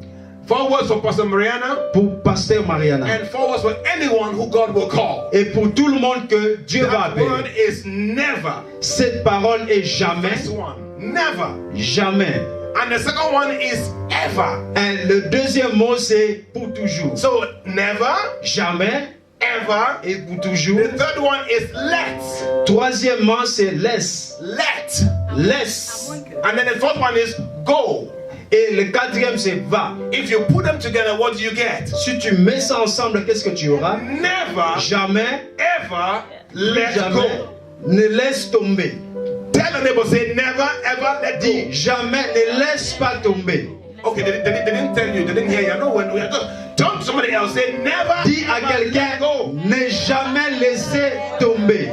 4 words for Pastor Mariana, pour Pasteur Mariana. and 4 words for anyone who God will call. Et pour tout le monde que Dieu va That word appeler. is never. Cette parole est jamais, First one, never. jamais. And the second one is ever. Et le deuxième mot c'est pour toujours. So never, Jamais ever. et pour toujours. The third one is let. Troisièmement c'est laisse. Let. Laisse. And then the fourth one is go. Et le quatrième c'est va. If you put them together, what do you get? Si tu mets ça ensemble, qu'est-ce que tu auras? Never, Jamais, ever let jamais, go. ne laisse tomber. Tell the neighbor, say never, ever let Dis go. jamais, ne laisse pas tomber. Okay, they didn't tell you, they didn't hear you. I know when we are just turn to somebody else, say never, Dis à ever quelqu'un, let go. ne jamais laisser tomber.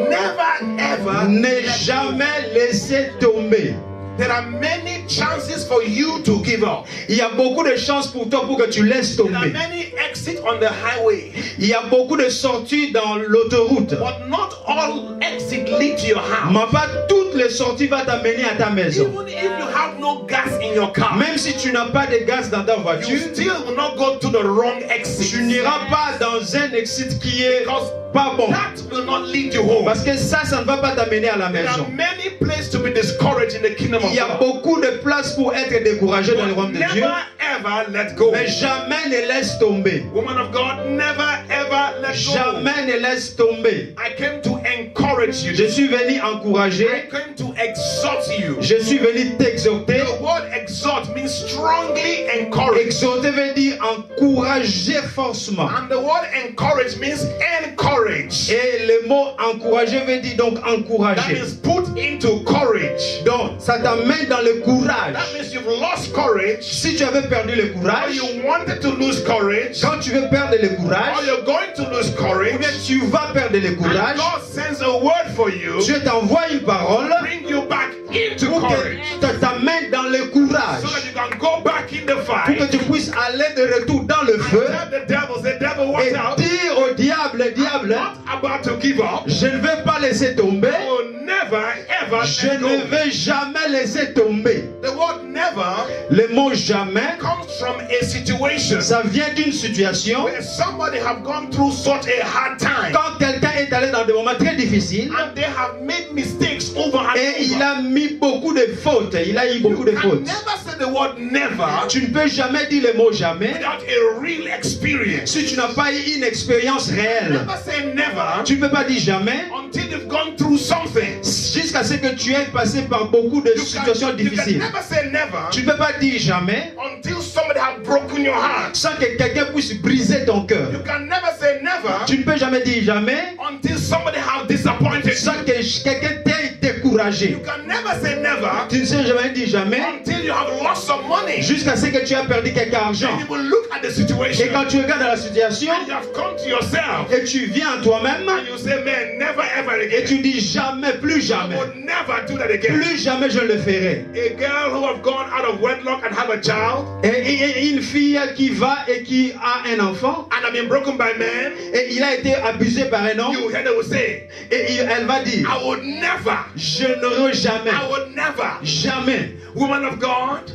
Never, ever. Ne jamais laisser tomber. There are many chances for you to give up. Il y a beaucoup de chances pour toi pour que tu laisses There are tomber. many exits on the highway, Il y a beaucoup de sorties dans l'autoroute. but not all exits lead to your house. Mais pas toutes les sorties vont t'amener à ta maison. Even if you have no gas in your car, Même si tu n'as pas de gaz dans ta you voiture, still will not go to the wrong exit. tu n'iras pas dans un exit qui est Because pas bon. that will not lead you home. Parce que ça ne va pas t'amener à la There are maison. many places to be discouraged in the kingdom of Il y a God. beaucoup de places pour être découragé dans le royaume de Dieu. Never ever let go. Mais jamais ne laisse tomber. Woman of God, never ever let go. Jamais ne laisse tomber. I came to encourage you. Je suis venu I encourager. came to exhort you. Je suis venu t'exhorter. The word exhort means strongly encourage. Exhorter veut dire encourager forcément. And the word encourage means encourage. Et le mot encourager veut dire donc That encourager. means put into courage. Donc ça t'amène dans le courage. That means you've lost courage. Si tu avais perdu le Or courage, you wanted to lose courage. quand tu veux perdre le Or courage, you're going to lose courage. ou bien tu vas perdre le And courage, God sends a word for you. Dieu t'envoie une parole Bring you back into pour courage. que tu t'amènes dans le courage. So that you can go back in the Pour que fight. tu puisses aller de retour dans le feu Tell the devil, say, devil, watch et out. dire au diable, diable, Not about to give up. je ne vais pas laisser tomber, I will never ever je let go. ne vais jamais laisser tomber. The word never Le mot jamais, comes from a situation ça vient d'une situation where somebody have gone through such a hard time quand quelqu'un est allé dans des moments très difficiles and they have made mistakes over and et il over. a mis beaucoup de fautes, il a eu beaucoup de You can fautes. never say the word never Tu ne peux jamais dire le mot jamais without a real experience. si tu n'as pas eu une expérience réelle. Never say never Tu ne peux pas dire jamais until you've gone through something. jusqu'à ce que tu aies passé par beaucoup de situations You can difficiles. never say never Tu ne peux pas dire jamais until somebody have broken your heart. sans que quelqu'un puisse briser ton cœur. You can never say never Tu ne peux jamais dire jamais until somebody have disappointed sans you. que quelqu'un t'ait découragé. You can never say never Tu ne sais jamais dire jamais until you have lost some money. jusqu'à ce que tu aies perdu quelque argent. And you will look at the situation Et quand tu regardes la situation and you have come to yourself et tu viens à toi-même and you say, man, never ever et again. tu dis jamais, plus I jamais, would never do that again. plus jamais je le ferai. A girl who have gone out of wedlock and have a child Et une fille qui va et qui a un enfant and have been broken by men, et il a été abusé par un homme you hear they will say, et elle va dire I would never, je n'aurai jamais, I would never. jamais Woman of God,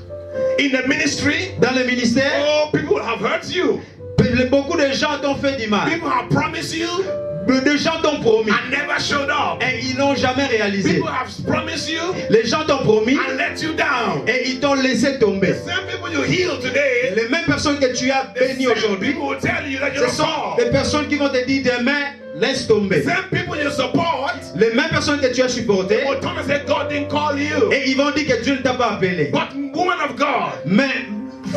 in the ministry, dans le ministère. oh, people have hurt you. Beaucoup de gens t'ont fait du mal. People have promised you Des gens t'ont promis and never showed up. et ils n'ont jamais réalisé. People have promised you Les gens t'ont promis and let you down. et ils t'ont laissé tomber. Same people you heal today, Les mêmes personnes que tu as bénies same aujourd'hui, people will tell you that you're ce sont called. des personnes qui vont te dire demain, laisse tomber. Same people you support Les mêmes personnes que tu as supportées will come and say God didn't call you. et ils vont dire que Dieu ne t'a pas appelé. But woman of God, Mais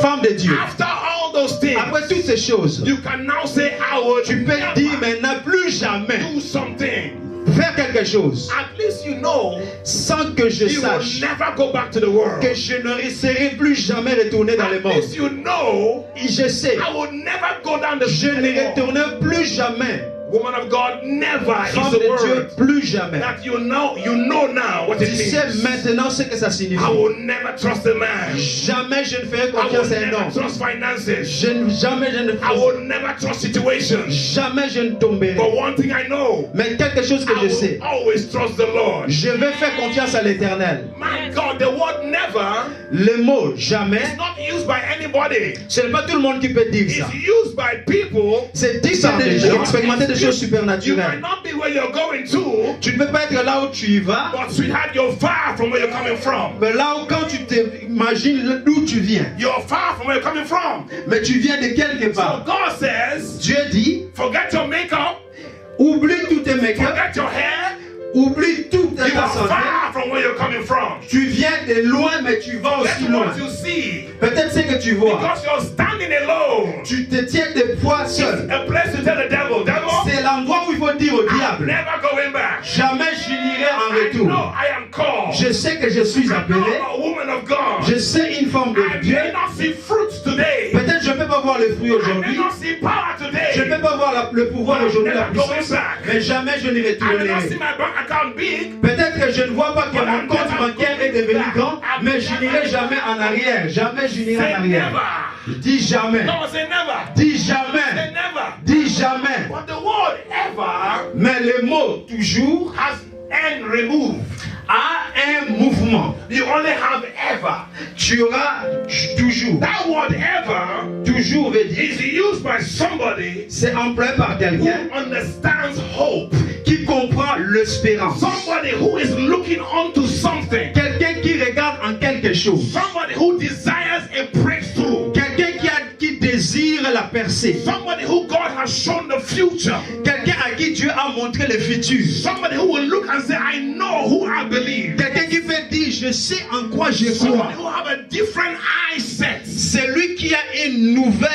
femme de Dieu, after all those things, après toutes ces choses, you can now say I will tu peux dire maintenant plus jamais do something. faire quelque chose At least you know sans que je you will sache never go back to the world. que je ne serai plus jamais retourné dans le At monde. least you know Et je sais, I will never go down the je street ne anymore. retournerai plus jamais. Woman of God, never Femme is de the Dieu, word plus jamais. that you know now what Tu it sais means. maintenant ce que ça I signifie. will never trust a man. Jamais je ne ferai I will confiance à un never homme. trust finances. Jamais je ne I ferai. will never trust situations. Jamais je ne tomberai. But one thing I know, Mais quelque chose que I je sais, will always trust the Lord. je vais faire confiance à l'Éternel. My God, the word never Le mot jamais, is not used by anybody. ce n'est pas tout le monde qui peut dire ça. It's used by people. C'est dit par des gens qui expérimentent des choses You supernaturelles. might not be where you're going to, Tu ne peux pas être là où tu y vas, but sweetheart, you're far from where you're coming from. mais là où quand tu t'imagines d'où tu viens, You're far from where you're coming from. mais tu viens de quelque So part. God says, Dieu dit, forget your makeup, oublie tous tes make-up, forget your hair. oublie toute ta You are santé. far from where you're coming from. Tu viens de loin, mais tu vas That's aussi loin. what you see. Peut-être c'est que tu vois. Because you're standing alone. Tu te tiens de poids seul. A place to tell the devil, devil, C'est l'endroit où il faut dire au I'm diable, never going back. jamais je n'irai en I retour. know I am called. Je sais que je suis I know appelé. I'm a woman of God. Je sais une forme I de Dieu. may not see fruits today. Peut-être je ne peux pas voir le fruit I may aujourd'hui. not see power today. Je ne peux pas voir le pouvoir aujourd'hui, la Never going puissance. back. Mais jamais je n'y I may not see retournerai. my bank account big. Peut-être que je ne vois pas que mon compte bancaire est devenu grand, mais je n'irai jamais en arrière. Jamais je n'irai Say en arrière. never. Dis jamais. No, say never. Dis Say jamais. never. Dis jamais. But the word ever Mais le mot toujours has n removed. a un mouvement. You only have ever. Tu auras toujours. That word ever Toujours veut dire. is used by somebody C'est employé par who quelqu'un understands hope. qui comprend l'espérance. Somebody who is looking onto something. Quelqu'un qui regarde en quelque chose. Somebody who desires a breakthrough. Quelqu'un qui désire la percée. Somebody who God has shown the future. Quelqu'un à qui Dieu a montré le futur. Somebody who will look and say, I know who I believe. Quelqu'un qui peut dire, je sais en quoi je crois. Somebody who have a different eye set. C'est lui qui a une nouvelle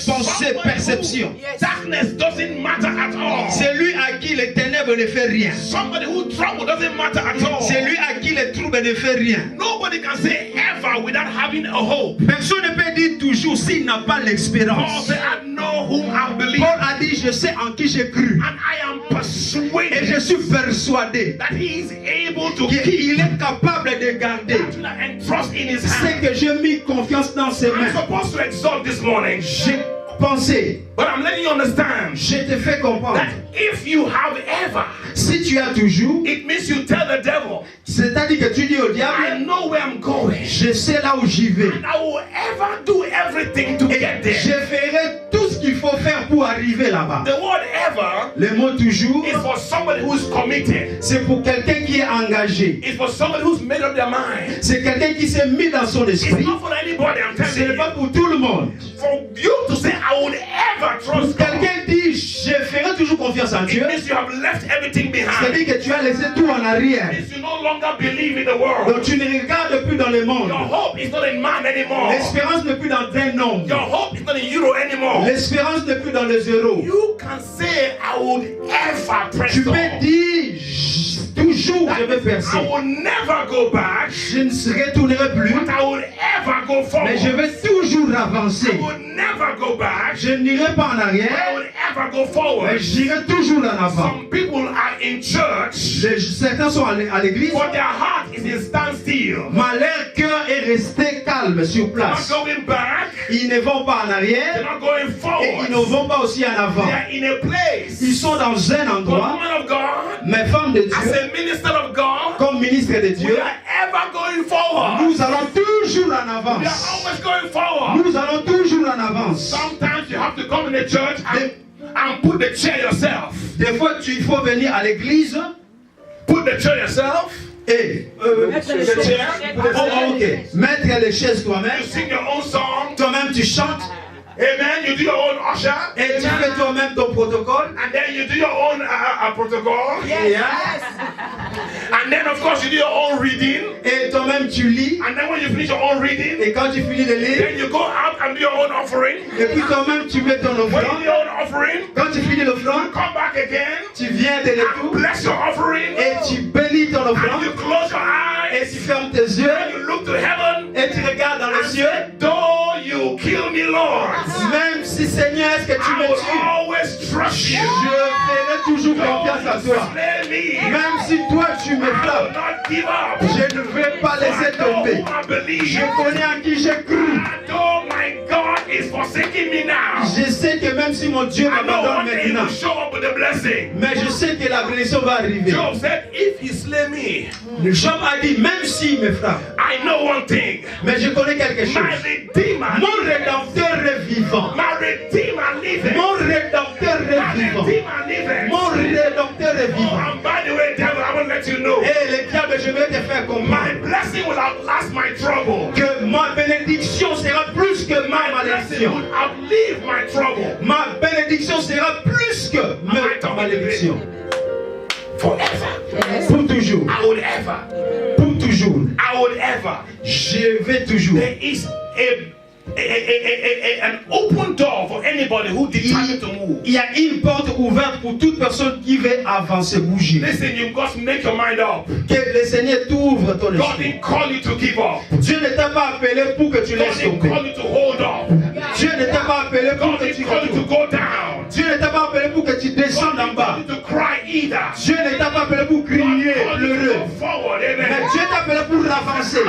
pensée, Somebody perception. who darkness doesn't matter at all. C'est lui à qui les ténèbres ne fait rien. Somebody who trouble doesn't matter at all. C'est lui à qui les troubles ne fait rien. Nobody can say ever without having a hope. Personne ne peut dire toujours s'il n'a pas Paul l'expérience. said, I know whom I believe. Paul a dit, je sais en qui j'ai cru. And I am Et persuaded je suis persuadé that he is able to keep qu'il est capable de garder that and trust in his ce hand. que j'ai mis confiance dans ses I'm mains. supposed to exalt this morning, J'ai pensé, but I'm letting you understand je te fais comprendre. that if you have ever, Si tu as toujours, it means you tell the devil, c'est-à-dire que tu dis au I diable, know where I'm going. je sais là où j'y vais. And I will ever do everything to Et get there. je ferai tout ce qu'il faut faire pour arriver là-bas. The word ever Le mot toujours, is for somebody who's committed. c'est pour quelqu'un qui est engagé. It's for somebody who's made up their mind. C'est quelqu'un qui s'est mis dans son It's esprit. not for anybody, I'm Ce telling n'est pas you. pour tout le monde. For you to say, I would ever trust God, Quelqu'un dit, je ferai toujours confiance en it Dieu. means you have left everything behind. C'est-à-dire que tu as laissé tout en It arrière. means you no longer believe in the world. Donc tu ne regardes plus dans le monde. Your hope is not in man anymore. L'espérance n'est plus dans un nombre. Your hope is not in euro anymore. L'espérance n'est plus dans les euros. You can say, I would ever press Tu peux on. dire, toujours je vais percer. I will never go back, Je ne se retournerai plus, but I will ever go forward. mais je vais toujours I avancer. will never go back, Je n'irai pas en but I arrière, will ever go mais forward. j'irai toujours en avant. Some people are in church, Certains sont à l'église, but their heart is in standstill. mais leur cœur est resté calme sur Not place. going back, Ils ne vont pas en they're arrière not going et forward. ils ne vont pas aussi en avant. They are in a place. Ils sont dans un But endroit, woman of God, mais femmes de as Dieu, a minister of God, comme ministre de we Dieu, are ever going forward. nous allons toujours en We are avance. always going forward. Nous allons toujours en avance. Sometimes you have to come in the church and put the chair yourself. Des fois, il faut venir à l'église Put the chair yourself. et The chair. oh, ok, mettre les chaises You toi-même. sing your own song. Toi-même, tu chantes Amen. You do your own usher. et tu fais toi-même ton protocole. And then you do your own protocol. And then, of course, you do your own reading. Et toi-même, tu lis. And then when you finish your own reading, Et quand tu finis de lire, then you go out and do your own offering. et puis toi-même, tu mets ton When you do offrande. your own offering, Quand tu finis l'offrande, come back again tu viens de and retour bless your offering. et tu bénis ton And offrande. you close your Et eyes. tu fermes tes yeux And you look to heaven. et tu regardes dans les And cieux. say, though you kill me, Lord, Même si Seigneur, est-ce que tu I me will tues, always trust you. je ferai toujours confiance à Though you toi. slay me, Même si toi tu me I will frappes, not give up. je ne vais pas For I laisser know tomber. who I believe. Je connais en qui j'ai cru. And though my God is forsaking me now, Je sais que même si mon Dieu I know m'abandonne one day he maintenant, will show up with a blessing. mais je sais que la bénédiction va arriver. Job said, if he slay me, Job a dit, même s'il me frappe, I know one thing. mais je connais quelque chose. My Redeemer, Mon Rédempteur est vivant. my Redeemer liveth. Mon Rédempteur est My vivant. Redeemer liveth. Mon Rédempteur est Oh, vivant. and by the way, devil, I want to let you know, Et le diable, je vais te faire my comprendre blessing will outlast my trouble. que ma bénédiction sera plus que ma My blessing malédiction. will outlive my trouble. Ma bénédiction sera plus que ma malédiction. Forever. Pour toujours. I would ever. Pour toujours. I would ever. Je vais toujours. There is an open door for anybody who determined to move. Il y a une porte ouverte pour toute personne qui veut avancer, bouger. Listen, you've got to make your mind up. Que le Seigneur t'ouvre ton God esprit. didn't call you to give up. Dieu ne t'a pas appelé pour que tu God laisses didn't tomber. call you to hold up. Dieu ne t'a pas appelé pour God que didn't tu call you to retournes. go down. Dieu ne t'a pas appelé pour que tu God descendes en didn't bas. call you to cry either. Dieu ne t'a pas appelé pour God crier, called you to pleurer. go forward. Mais Amen. Dieu t'a appelé pour avancer.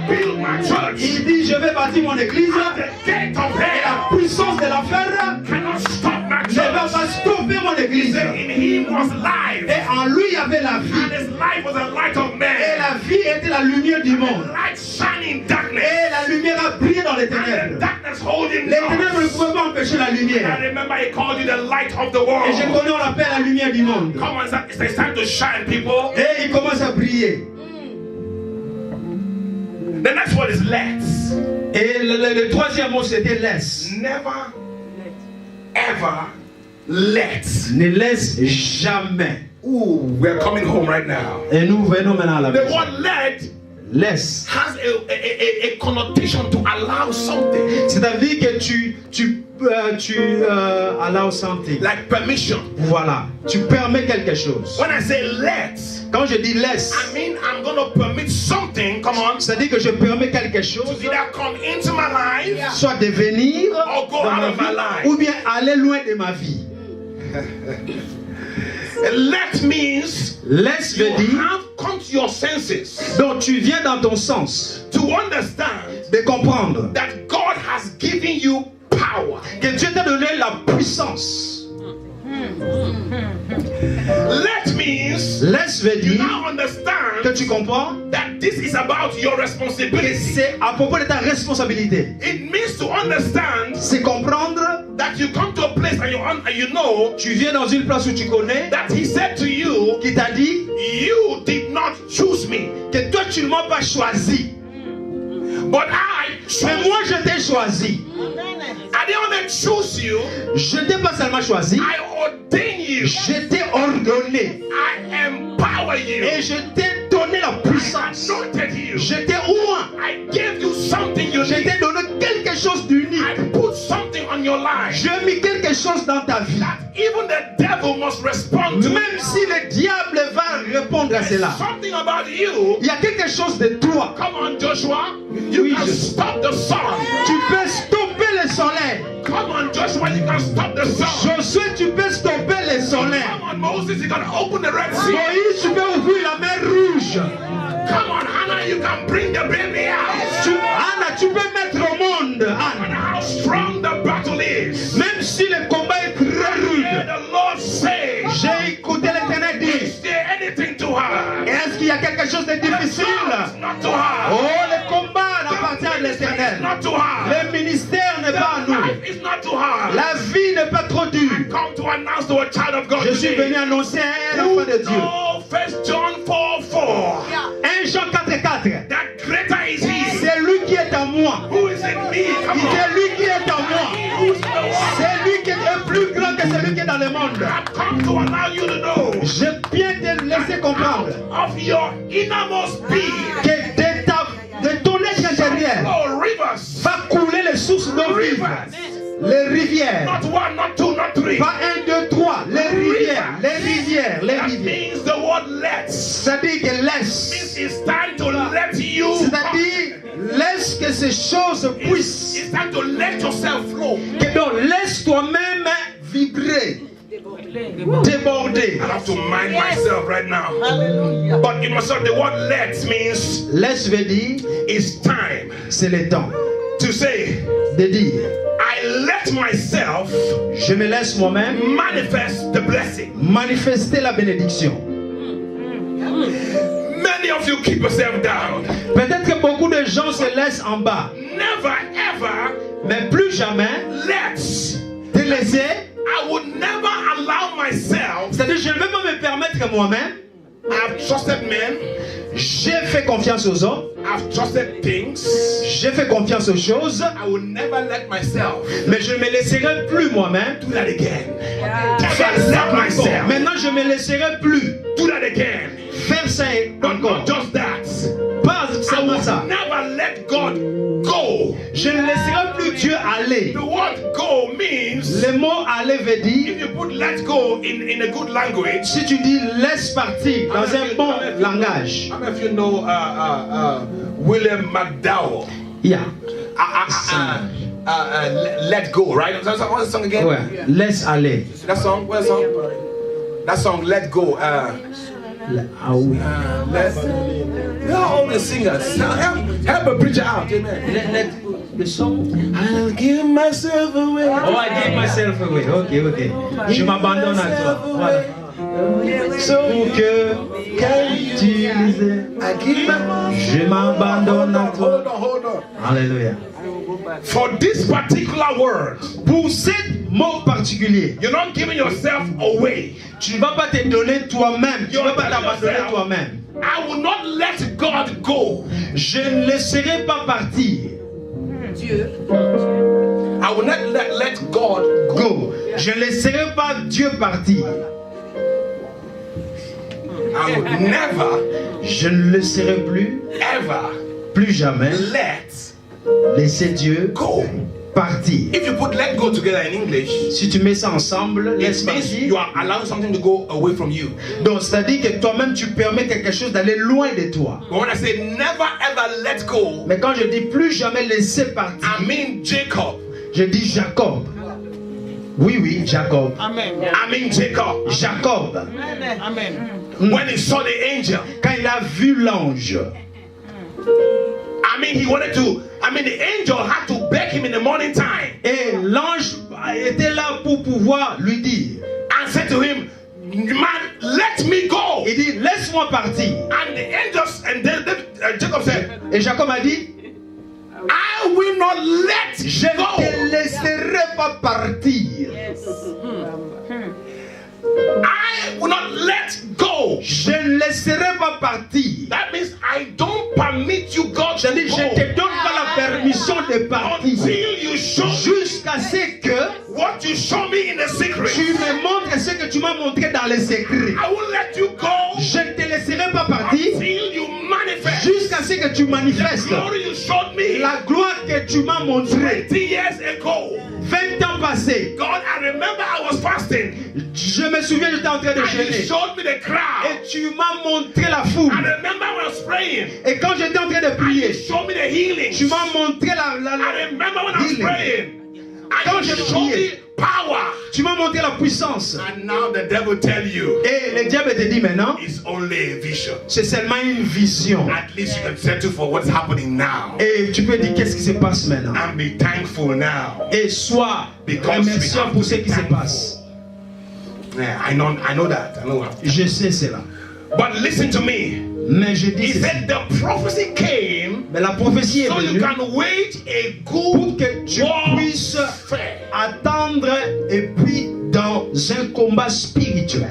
Build my church. Il dit, je vais bâtir mon église. The gate of Et hell la puissance de l'enfer cannot stop my ne va church. pas stopper mon église. In him was life, Et en lui, il y avait la vie. and his life was a light of Et man. la vie était la lumière du monde. Light shining darkness. Et la lumière a brillé dans les And the ténèbres. darkness holding Les ténèbres ne us. pouvaient pas empêcher la lumière. I remember he called you the light of the Et je world. connais, on l'appelle la lumière du monde. Come on, it's time to shine, people. Et il commence à briller. The next word is let's. Et le troisième mot, c'était laisse. Never, ever let. Ne laisse jamais. Ooh, we're coming home right now. Et nous venons maintenant à la The maison. word let Laisse. has a connotation to allow something, C'est-à-dire que tu allow something. like permission. Voilà. Tu permets quelque chose. When I say let, Quand je dis laisse, I mean I'm going to permit something, come on, c'est-à-dire que je permets quelque to chose, either come into my life soit de venir or go dans out ma of my vie, life. ou bien aller loin de ma vie. Let means Laisse you veut dire, have come to your senses donc tu viens dans ton sens to understand de comprendre that God has given you power. que Dieu t'a donné la puissance. Let means Laisse veut you dire now que understand tu comprends that this is about your que responsibility. c'est à propos de ta responsabilité. It means to understand C'est comprendre, that you come to a place and you know tu viens dans une place où tu connais, that He said to you, qui t'a dit you did not choose me, que toi tu ne m'as pas choisi, but I mais chose. moi je t'ai choisi. I didn't only choose you, Je t'ai pas seulement choisi, I ordain you. je t'ai ordonné I empower you. et je t'ai donné la I puissance. anointed you. Je t'ai oint, I gave you something je unique. t'ai donné quelque chose I d'unique. put something on your life J'ai mis quelque chose dans ta vie. that even the devil must respond to. Même si le diable va répondre à cela, Something about you. il y a quelque chose de toi. Come on, Joshua. You Oui, can je- stop the sun. Tu peux stopper le soleil. Come on, Joshua. You can stop the sun. Josué, tu peux stopper le soleil. Come on, Moses. You can open the Red Sea. Moïse, tu peux ouvrir la mer rouge. Come on, Hannah. You can bring the baby out. Anna, tu peux mettre au monde. And Anna. how strong the battle is. Même si le combat est très Hear rude. the Lord say, J'ai écouté l'Éternel dire, is there anything to her? est-ce qu'il y a quelque chose de difficile? It's not to her. Oh, le combat n'appartient à come to announce to a child of God Je suis venu today. annoncer à un enfant de Dieu. Oh, 1 John 4:4. 1 Jean 4:4. That greater is he C'est lui qui est en moi. who is in me. Come on. C'est lui qui est en moi. Who's the one? C'est lui qui est plus grand que celui qui est dans le monde. I've come to allow you to know Je viens te laisser comprendre of your innermost being. que de ton être intérieur Oh, rivers. va couler les sources d'eau vive. Les rivières. Not one, not two, not three. Pas 1, 2, 3. Les rivières. Les rivières. Les That rivières. means the word let. C'est-à-dire que laisse. Means it's time to let you. C'est-à-dire laisse que ces choses puissent. It's time to let yourself flow. Que donc laisse toi-même vibrer. Déborder. I have to mind myself right now. But you must know the word let means Laisse veut dire it's time c'est le temps to say, de dire I let myself je me laisse moi-même manifest the blessing. manifester la bénédiction. Many of you keep yourself down. Peut-être que beaucoup de gens se laissent en bas, Never ever mais plus jamais let. te laisser. I would never allow myself. C'est-à-dire je ne vais pas me permettre moi-même. I've trusted men. J'ai fait confiance aux hommes. I've trusted things. J'ai fait confiance aux choses. I will never let myself Mais je ne me laisserai plus moi-même. do that again. Never let myself Maintenant je ne me laisserai plus do that again. faire ça But encore. not just that. Pas I seulement will ça. never let God go. Je ne laisserai plus Dieu aller. The word go means, Le mot aller veut dire, if you put let go in a good language, si tu dis laisse partir dans un bon langage. how many of you know William McDowell? Yeah. Let go, right? What's the song again? Ouais. Laisse aller. That song? What's the song? That song, Let Go. Ah oui. They're all the singers. Help a preacher out, amen. Le son. I'll give myself away. Oh, I give myself away. Ok. Je m'abandonne à toi. Voilà. Pour que tu je m'abandonne à toi. Hold on. Alléluia. For this particular word, Pour ce mot particulier, you're not giving yourself away. tu ne vas pas te donner toi-même. Tu ne vas pas t'abandonner toi-même. I will not let God go. Je ne laisserai pas partir. I will not let God go. Go. Je ne laisserai pas Dieu partir. I would never, Je ne laisserai plus, plus jamais let laisser Dieu go. partir. If you put let go together in English, Si tu mets ça ensemble, laisse it means partir. you are allowing something to go away from you. Donc, c'est-à-dire que toi-même, tu permets quelque chose d'aller loin de toi. But when I say never ever let go, Mais quand je dis plus jamais laisser partir, I mean Jacob. je dis Jacob. Oui, Jacob. I mean Jacob. Jacob, When he saw the angel, quand il a vu l'ange, the angel had to beg him in the morning time et l'ange était là pour pouvoir lui dire, and said to him, man, let me go. il dit, laisse-moi partir. And the angels, and then Jacob said, Et Jacob a dit, I will not let je ne te go. laisserai pas partir. I will not let go. Je ne laisserai pas partir. That means I don't permit you, God, to C'est-à-dire, je ne te go donne pas la permission de partir until you show me jusqu'à ce que what you show me in the secret. tu me montres ce que tu m'as montré dans les secrets. I will let you go Je ne te laisserai pas partir until you manifest jusqu'à ce que tu the manifestes glory you showed me la gloire que tu m'as montrée 20 years ago. 20 ans passés. God, I remember I was fasting Je me souviens, j'étais en train de and you jeûner. showed me the crowd. Et tu m'as montré la foule. I remember when I was praying Et quand j'étais en train de and you prier, showed me the healing. tu m'as montré I remember when I was healing. praying Quand and you je showed priais, me power. tu m'as montré la puissance. And now the devil tell you Et le diable te dit maintenant, it's only a vision. c'est seulement une vision. At least you can settle for what's happening now Et tu peux dire qu'est-ce qui se passe maintenant. and be thankful now. Et sois remerciant pour ce qui se passe. Yeah, I know that. I know that. Je sais cela. But listen to me. Mais je dis He ceci. said the prophecy came Mais la prophétie est so you venue can wage a pour good que tu warfare. puisses attendre et puis dans dans un combat spirituel.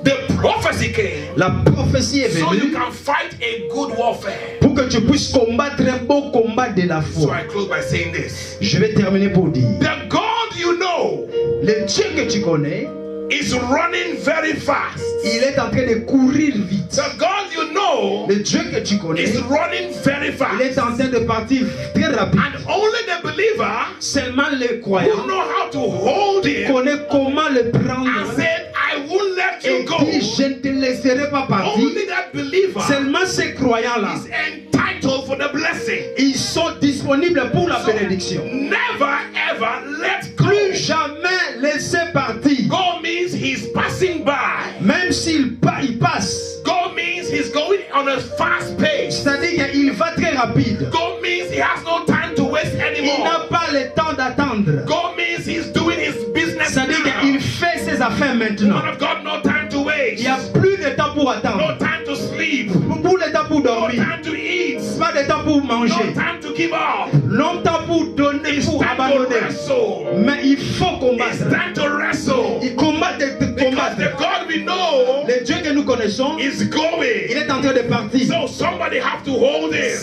The prophecy came La prophétie est so you venue can fight a good warfare. pour que tu puisses combattre un beau combat de la So foi. I close by saying this. Je vais terminer pour dire, The God you know le Dieu que tu connais, is running very fast. il est en train de courir vite. The God you know Le Dieu que tu connais, is running very il fast. est en train de partir très rapide. And only the believer Seulement les who croyants know how to hold him connaissent comment le and prendre. said, I won't let Et you go. dit, je ne te laisserai pas partir. Only that believer Seulement ces croyants-là, is entitled for the blessing. ils sont disponibles pour la bénédiction. Never ever let go. Plus jamais laisser partir. Go means he's passing by. Même s'il il passe. Go means he's going on a fast pace. C'est-à-dire qu'il va très rapide. Go means he has no time to waste Il n'a anymore. pas le temps d'attendre. Go means he's doing his business C'est-à-dire now. qu'il fait ses affaires maintenant. Man of God, no time to Il waste. n'y a plus de temps pour No attendre. time to sleep. Pour le temps pour No dormir. time to eat. Pas de temps pour No manger. time to give up. Longtemps pour donner, It's pour time to abandonner. wrestle. Mais il faut It's combattre. time to wrestle. Il combat de Because combattre. the God we know Le Dieu que nous connaissons, is il going. est en train de partir. So somebody have to hold him.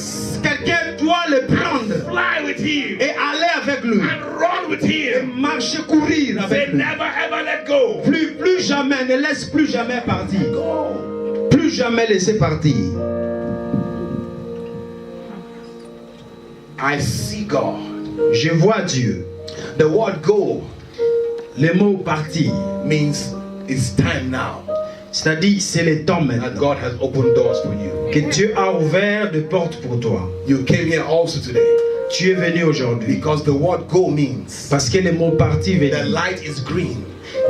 Quelqu'un doit le prendre Fly with him. et aller avec lui. And run with Et him. marcher, courir Say avec lui. never ever let go. Plus jamais, ne laisse plus jamais partir. Plus jamais laisser partir. I see God. Je vois Dieu. The word go Le mot partir, means it's time now. c'est-à-dire c'est le temps That maintenant. God has opened doors for you. Que Dieu a ouvert des portes pour toi. You came here also today Tu es venu aujourd'hui. because the word go means Parce que le mot partir veut the dire light is green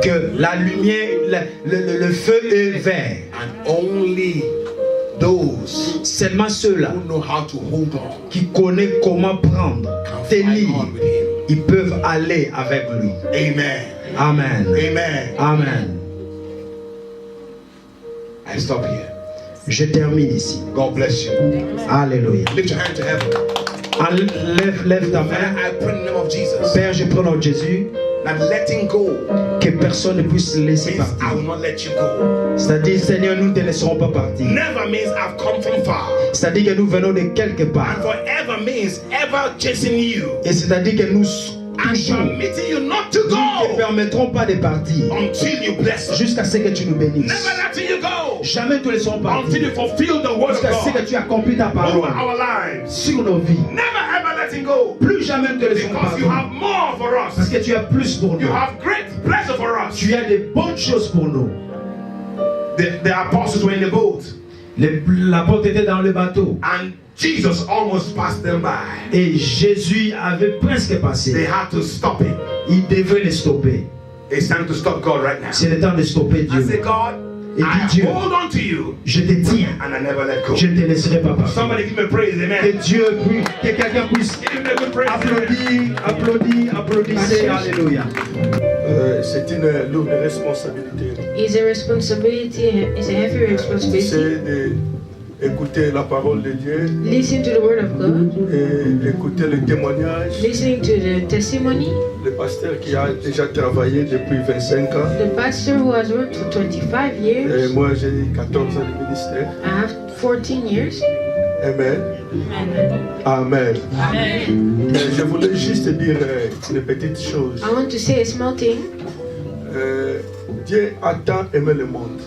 que la lumière, le feu est vert. and only those Seulement ceux-là who know how to hold on qui connaissent comment prendre, can fly tenir, on with him. ils peuvent aller avec lui. Amen. Amen. Amen. Amen. I stop here. Je termine ici. God bless you. Alléluia. Lift your hand to heaven. Lève ta Father, main. I pray in the name of Jesus Père, je prends notre Jésus, that letting go que personne ne puisse laisser means I partir. will not let you go. C'est-à-dire, Seigneur, nous ne te laisserons pas partir. Never means I've come from far. C'est-à-dire que nous venons de quelque And part. forever means ever chasing you Et c'est-à-dire que nous and permitting you not to ne te go permettrons pas de partir until you bless us. jusqu'à ce que tu nous bénisses. Never letting you go Jamais te laisserons until partir you fulfill the word of jusqu'à ce que God tu accomplis ta over parole our lives. sur nos vies. Never ever letting go Plus jamais ne te laisserons because you partir have more for parce us. que tu as plus pour You nous. have great pleasure for us. Tu as de bonnes choses pour nous. The apostles were in the boat L'apôtre était dans le bateau and Jesus almost passed them by. et Jésus avait presque They passé. had to stop it. Il devait les stopper. It's time to stop God right now. C'est le temps de stopper I say, Dieu. God, Et I dis Dieu, hold on to you je te tiens. and I never let go. Je ne te laisserai pas partir. Somebody give me praise, Que amen. Dieu puisse, que quelqu'un puisse Give me a good praise. applaudissez, alléluia. C'est une lourde responsabilité. It's a responsibility, it's a heavy responsibility. C'est d'écouter la parole de Dieu Listen to the word of God, et écouter le témoignage. listening to the testimony. Le pasteur qui a déjà travaillé depuis 25 ans. The pastor who has worked for 25 Et years. moi, j'ai 14 ans de ministère. I have 14 years. Amen. Amen. Je voulais juste dire une petite chose. I want to say a small thing. Dieu a tant aimé le monde.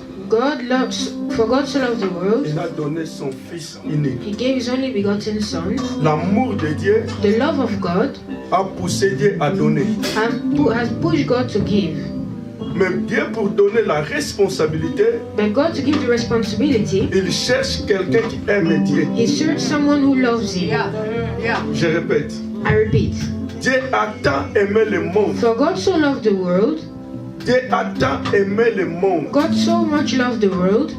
For God so loved the world, Il a donné son Fils unique. He gave His only begotten Son. L'amour de Dieu The love of God a poussé Dieu à donner. has pushed God to give. Mais Dieu, pour donner la responsabilité, But God to give the responsibility, il cherche quelqu'un qui aime Dieu. He searched someone who loves Him. Je répète. I repeat. Dieu a tant aimé le monde. For God so loved the world, Dieu a tant aimé le monde. God so much loved the world.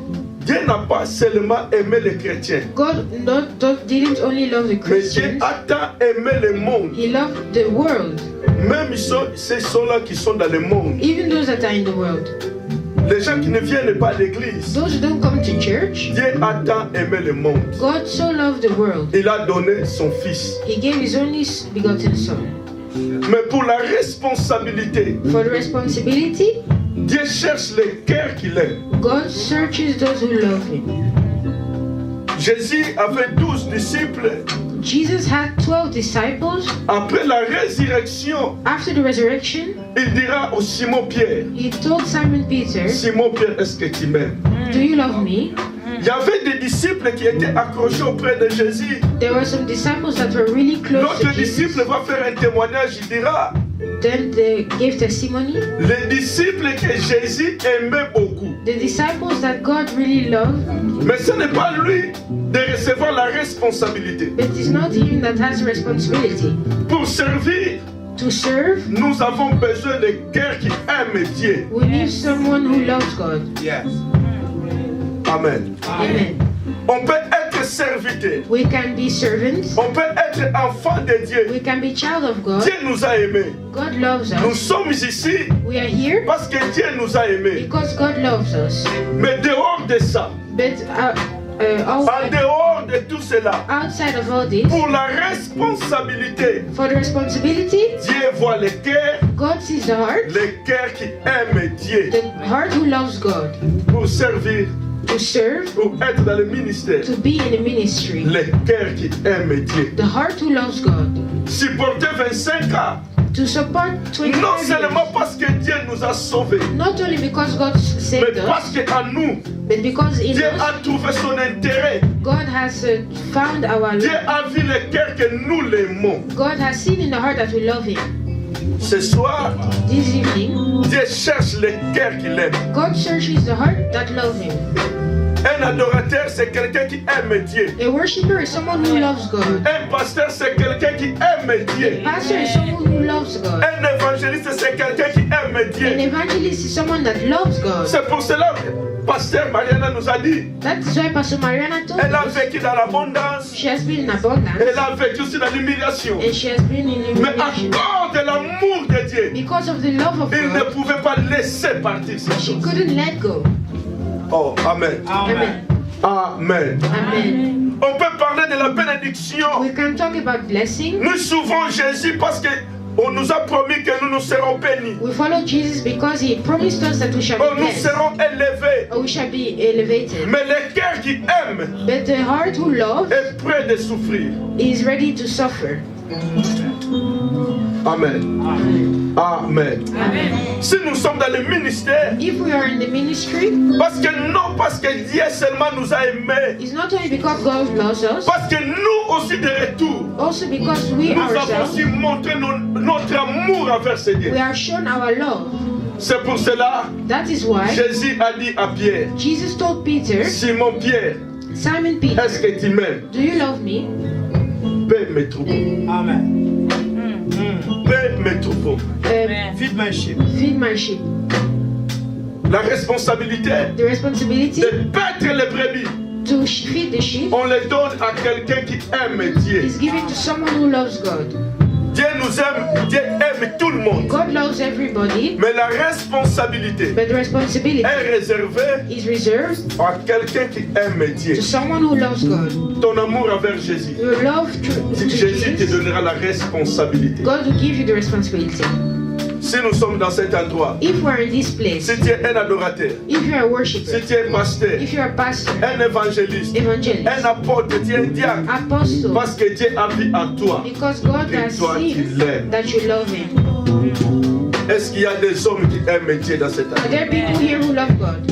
Dieu n'a pas seulement aimé les chrétiens. God didn't only love the Mais Dieu Christians, a tant aimé le monde. He loved the world, Même ceux là qui sont dans le monde. even those that are in the world. Les gens qui ne viennent pas à l'église. Those who don't come to church, Dieu a tant aimé le monde. God so loved the world, Il a donné son Fils. He gave His only begotten Son. Mais pour la responsabilité, For the responsibility, Dieu cherche les cœurs qu'il aime. God searches those who love him. Jésus avait 12 disciples. Jesus had 12 disciples. Après la résurrection, After the resurrection, il dira au Simon Pierre, he told Simon Peter, Simon Pierre, est-ce que tu m'aimes? do you love me? Il y avait des disciples qui étaient accrochés auprès de Jésus. There were some disciples that were really close to L'autre Jesus. disciple va faire un témoignage, il dira, Then they gave testimony. les disciples que Jésus aimait beaucoup. The disciples that God really loved, Mais ce n'est pas lui de recevoir la responsabilité. but it's not him that has responsibility. Pour servir, To serve, nous avons besoin de cœurs qui aiment Dieu. we need someone who loves God. Yes. Amen. Amen. On peut être serviteur. We can be servants. On peut être enfant de Dieu. We can be child of God. Dieu nous a aimés. God loves Nous us. sommes ici We are here parce que Dieu nous a aimés. because God loves us. Mais dehors de ça, But en dehors de tout cela, outside of all this, pour la responsabilité, for the responsibility, Dieu voit les cœurs, God sees the heart, les cœurs qui aiment Dieu the heart who loves God, pour servir, to serve, pour être dans le ministère. to be in the ministry, Les cœurs qui aiment Dieu. the heart who loves God, Supporter 25 ans, to support non 25 seulement years, parce que Dieu nous a sauvés, not only because God mais saved parce us, qu'en nous, but because in Dieu us, a trouvé son intérêt. God has found our Dieu love. a vu le cœur que nous l'aimons. God has seen in the heart that we love Him. Ce soir, This evening, Dieu cherche le cœur qu'il aime. God searches the heart that love Him. Un adorateur, c'est quelqu'un qui aime Dieu. A worshipper is someone who loves God. Un pasteur, c'est quelqu'un qui aime Dieu. Pastor is someone who loves God. Un évangéliste, c'est quelqu'un qui aime An Dieu. evangelist is someone that loves God. C'est pour cela que Pasteur Mariana nous a dit, That is why Pastor Mariana told elle a us vécu dans l'abondance, she has been in abundance elle a vécu aussi dans l'humiliation. and she has been in Mais à humiliation. cause de l'amour de Dieu, Because of the love of il ne God, pouvait pas laisser partir ces she choses. couldn't let go. Oh, Amen. Amen. Amen. Amen. On peut parler de la bénédiction. We can talk about blessing. Nous suivons Jésus parce que on nous a promis que nous nous serons bénis. We follow Jesus because He promised us that we shall Oh, be nous blessed. serons élevés. Or we shall be elevated. Mais le cœur qui aime But the heart who loves est prêt de souffrir. is ready to suffer. Amen. Amen. Si nous sommes dans le ministère, If we are in the ministry, parce que Dieu seulement nous a aimés, it's not only because God loves us, parce que nous aussi de retour, also because we nous avons ourselves, aussi montré notre amour envers ce Dieu. we are shown our love. C'est pour cela That is why Jésus a dit à Pierre, Jesus told Peter, Simon Pierre, Simon Peter, est-ce que tu m'aimes? do you love me? Paix mes troupeaux. Amen. Paix mes troupeaux. Feed my sheep. Feed my sheep. La responsabilité The responsibility de paître les brebis, to feed the sheep on les donne à quelqu'un qui aime Dieu. is given to someone who loves God. Dieu nous aime, Dieu aime tout le monde. God loves everybody, Mais la responsabilité but the responsibility est réservée is reserved à quelqu'un qui aime Dieu. to someone who loves God. Ton amour envers Jésus. Your love to Jésus te Jesus, donnera la responsabilité. God will give you the responsibility. Si nous sommes dans cet endroit, If we're in this place, si tu es un adorateur, if you're a si worshiper, tu es un pasteur, if you're a pastor, un évangéliste, evangelist, un apôtre, tu es un diacre, apostle, parce que Dieu a vu en toi. because God Et has toi, tu seen l'aimes. that you love Him. Est-ce qu'il y a des hommes qui aiment Dieu dans cet Are endroit? there people here who love God?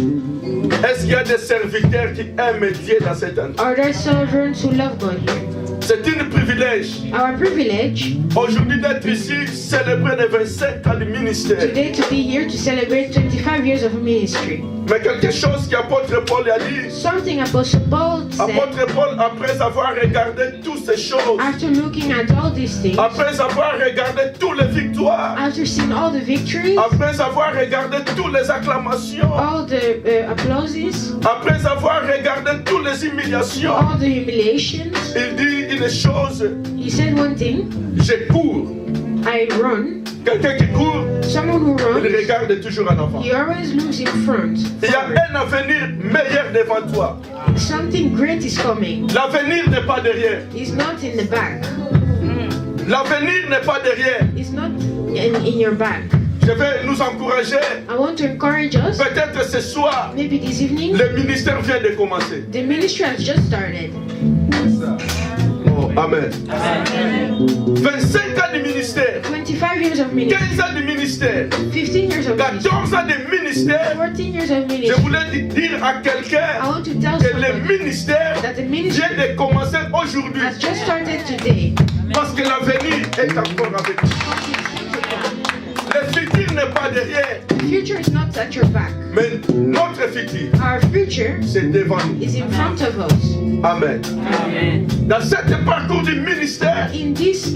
Est-ce qu'il y a des serviteurs qui aiment Dieu dans cet endroit? Are there servants who love God here? C'est un privilège Our privilege aujourd'hui d'être ici, célébrer les 25 ans du ministère. today to be here to celebrate 25 years of ministry. Mais quelque chose qu'apôtre Paul a dit, Something Apostle Paul said apôtre Paul, après avoir regardé toutes ces choses, after looking at all these things, après avoir regardé toutes les victoires, after seeing all the victories, après avoir regardé toutes les acclamations, all the applauses, après avoir regardé toutes les humiliations, all the humiliations, il dit une chose, he said one thing: je cours. I run. Quelqu'un qui court, Someone who il runs, regarde toujours en avant. he always looks in front. Il y a un avenir meilleur devant toi. Something great is coming. L'avenir n'est pas derrière. It's not in the back. L'avenir n'est pas derrière. It's not in your back. Je vais nous encourager. I want to encourage us. Peut-être ce soir, Maybe this evening, le ministère vient de commencer. the ministry has just started. Oh, amen. 25 ans de ministère, 25 years of ministry, 15 ans de ministère, 15 years of ministry, 14 ans de ministère. 14 years of Je ministry. voulais dire à I quelqu'un want to tell que le somebody ministère that the ministry vient de commencer aujourd'hui. has just started today. Parce que l'avenir est encore avec nous. Le futur n'est pas derrière, The future is not at your back. mais notre futur, Our future c'est devant nous. is in front of us. Amen. Dans ce parcours du ministère, In this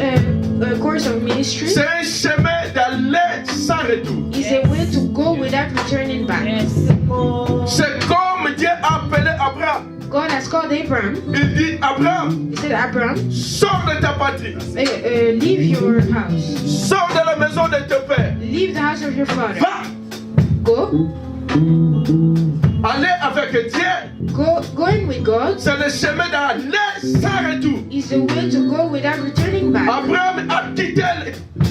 course of ministry, c'est un chemin d'aller sans retour. is a way to go without returning back. C'est comme Dieu a appelé Abraham. God has called Abraham. Il dit, Abraham, He said, Abraham, sors de ta patrie, leave your house. sors de la maison de ton père, Leave the house of your father. va, Go. aller avec Dieu. Going with God C'est le chemin d'aller sans retour. is a way to go without returning back. Abraham a quitté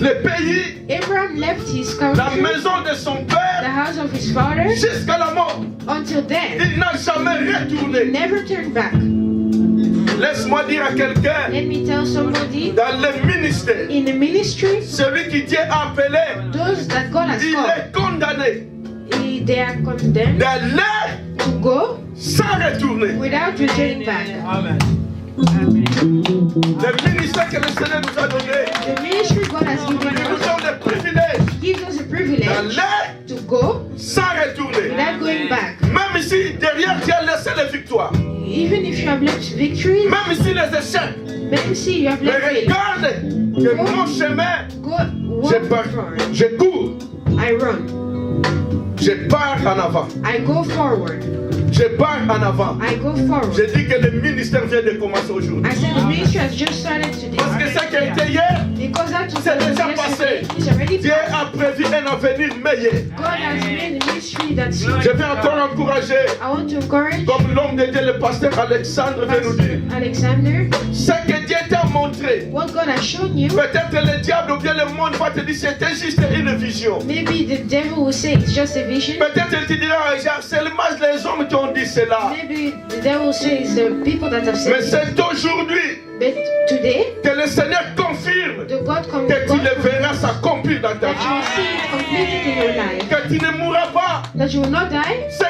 le pays, Abraham left his la country, maison de son the père, house of his father, jusqu'à la mort. until then. Il n'a jamais retourné. Never turned back. Laisse-moi dire à quelqu'un, Let me tell somebody, dans le ministère, in the ministry, celui qui Dieu a appelé, those that God has il called, est condamné they are condemned d'aller to go sans retourner. without returning back. Le ministère que le Seigneur nous a donné, The ministry God has il given nous us donne le privilège gives us a privilege d'aller to go sans retourner. without going back. Même si derrière tu as laissé les victoires, Even if you have left victory, même si les échecs, même si you have mais left failure, regarde que mon chemin, go je walk pars, forward. je cours, I run. je pars en avant, I go forward. je pars en avant. I go forward. Je dis que le ministère vient de commencer aujourd'hui. I said the ministry has just started today. Parce que ce qui a été hier, Because that was c'est déjà yesterday. passé. It's already Dieu passed. a prévu un avenir meilleur. God has made a ministry that's Je vais encore encourager, I want to encourage comme l'homme de Dieu, le pasteur Alexandre vient nous dire, Pastor Alexander. ce que Dieu t'a montré. What God has shown you, Peut-être le diable ou bien le monde va te dire c'était juste une vision. maybe the devil will say it's just a vision. Peut-être il te dira, seulement les hommes qui ont dit cela. Maybe the devil will say it's the people that have Mais said it. c'est aujourd'hui But today, que le Seigneur confirme the God comes que tu le verras s'accomplir dans ta that you will vie. see it completed in your life. Que tu ne mourras pas. That you will not die. Ce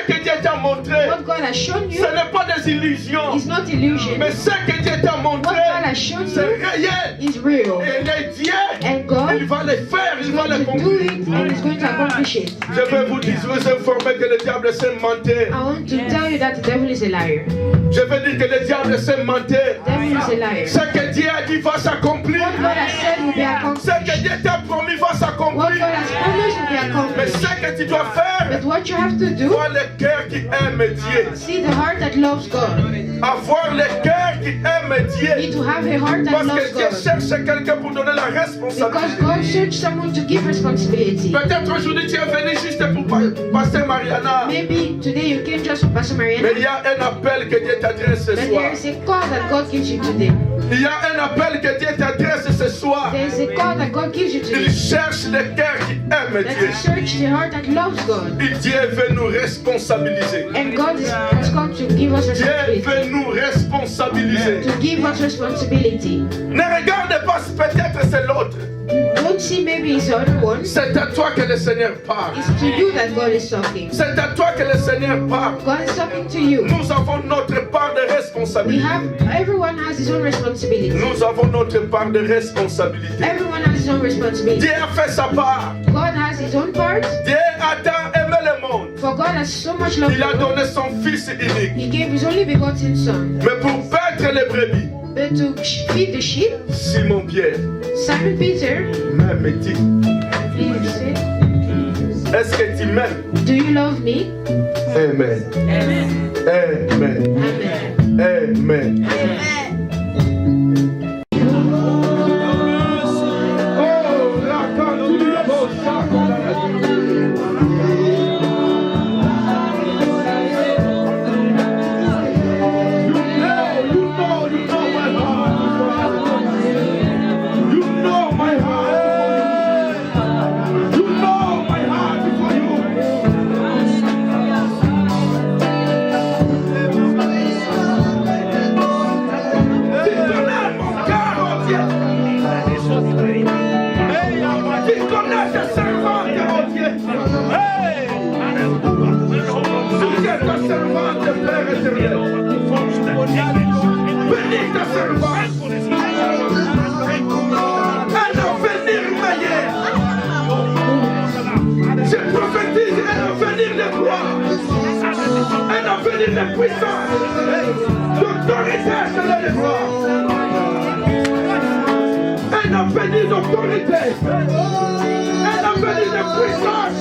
que Dieu t'a montré, What God has shown ce you n'est pas des illusions. is not illusion. Mais ce que Dieu t'a What montré, God has shown c'est you réel. is real. Et le Dieu, And God il va le faire, is il va going to do l'accomplir. it and is going to accomplish it. Je vais vous informer que le diable c'est menteur. I want to tell you that the devil is a liar. Je veux dire que le diable c'est menteur. The devil is a liar. Ce que Dieu a dit va s'accomplir. What God has said will be Ce accomplished. que Dieu t'a promis va What God s'accomplir. has promised will be Mais accomplished. ce que tu dois faire, But what you have to do, avoir le cœur qui aime Dieu. see the heart that loves God. Avoir le cœur qui aime You need Dieu. to have a heart that Parce loves que Dieu God. cherche quelqu'un pour donner la Because responsabilité. God searched someone to give responsibility. Peut-être aujourd'hui tu es venu juste pour passer Mariana. Maybe today you came just for Pastor Mais Mariana. il y a un appel que Dieu t'adresse ce But soir. there is a call that God gives you today. Il y a un appel que Dieu t'adresse ce soir. There is a call that God gives you Il today. cherche le cœur qui aime That Dieu. you search the heart that loves God. Et Dieu veut nous responsabiliser. And God has come to give us Dieu responsibility. veut nous responsabiliser. To give us responsibility. Ne regarde pas, peut-être c'est l'autre. Don't see maybe it's the other one. C'est à toi que le Seigneur parle. It's to you that God is talking. C'est à toi que le Seigneur parle. God is talking to you. Nous avons notre part de We responsabilité. have, everyone has his own responsibility. Nous avons notre part de responsabilité. Everyone has his own responsibility. Dieu a fait sa part. God has his own part. Dieu a tant aimé le monde. For God has so much love Il a for donné us. son Fils unique. He gave his only begotten son. Mais pour battre les brebis, But to feed the sheep, Simon Pierre, Simon Peter, même dit, please say, est-ce que tu m'aimes? do you love me? Amen. Amen. Amen. Amen. Oh, la cantique de vos You know my heart. bénisse de puissance, d'autorité, Seigneur des gloires. Un homme béni d'autorité, un homme béni de puissance.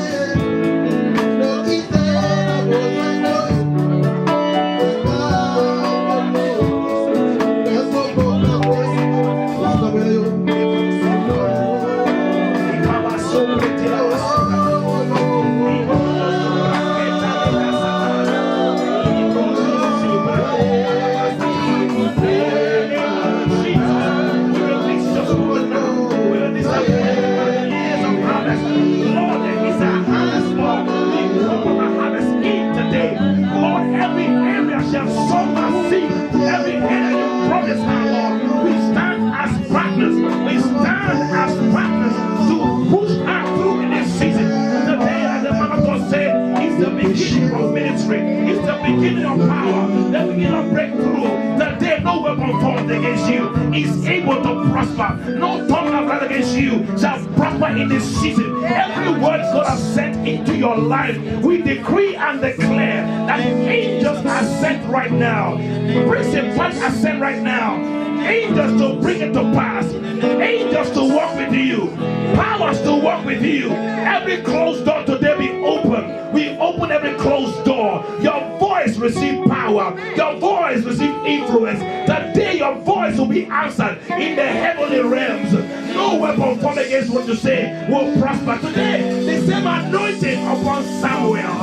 It's the beginning of power, the beginning of breakthrough. The day no weapon formed against you is able to prosper. No tongue that rise against you shall prosper in this season. Every word God has sent into your life, we decree and declare that angels are sent right now. Principalities are sent right now. Angels to bring it to pass. Angels to walk with you. Powers to walk with you. Every closed door today be open. We open every closed door. Your voice receive power. Your voice receive influence. Today your voice will be answered in the heavenly realms. No weapon formed against what you say will prosper. Today, the same anointing upon Samuel.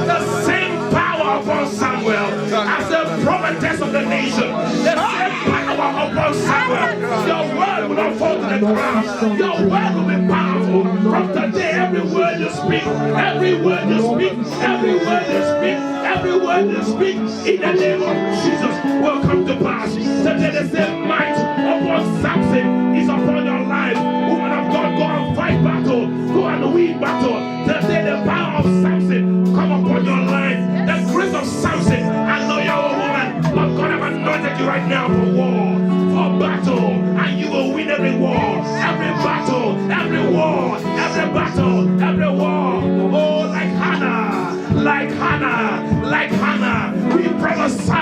The same power upon Samuel as the prophetess of the nation. The same power upon Samuel. Your word will not fall to the ground. Your word will be powerful. From today, every word you speak, every word you speak, every word you speak, every word you speak, in the name of Jesus will come to pass. Today, the same might upon Samson is upon your life. Woman of God, go and fight battle. Go and win battle. Today, the power of Samson come upon your life. The grace of Samson. I know you're a woman. Lord God, I've anointed you right now for war, for battle, and you will win every war, every battle, every war, every battle, every war. Oh, like Hannah, like Hannah, like Hannah. We prophesy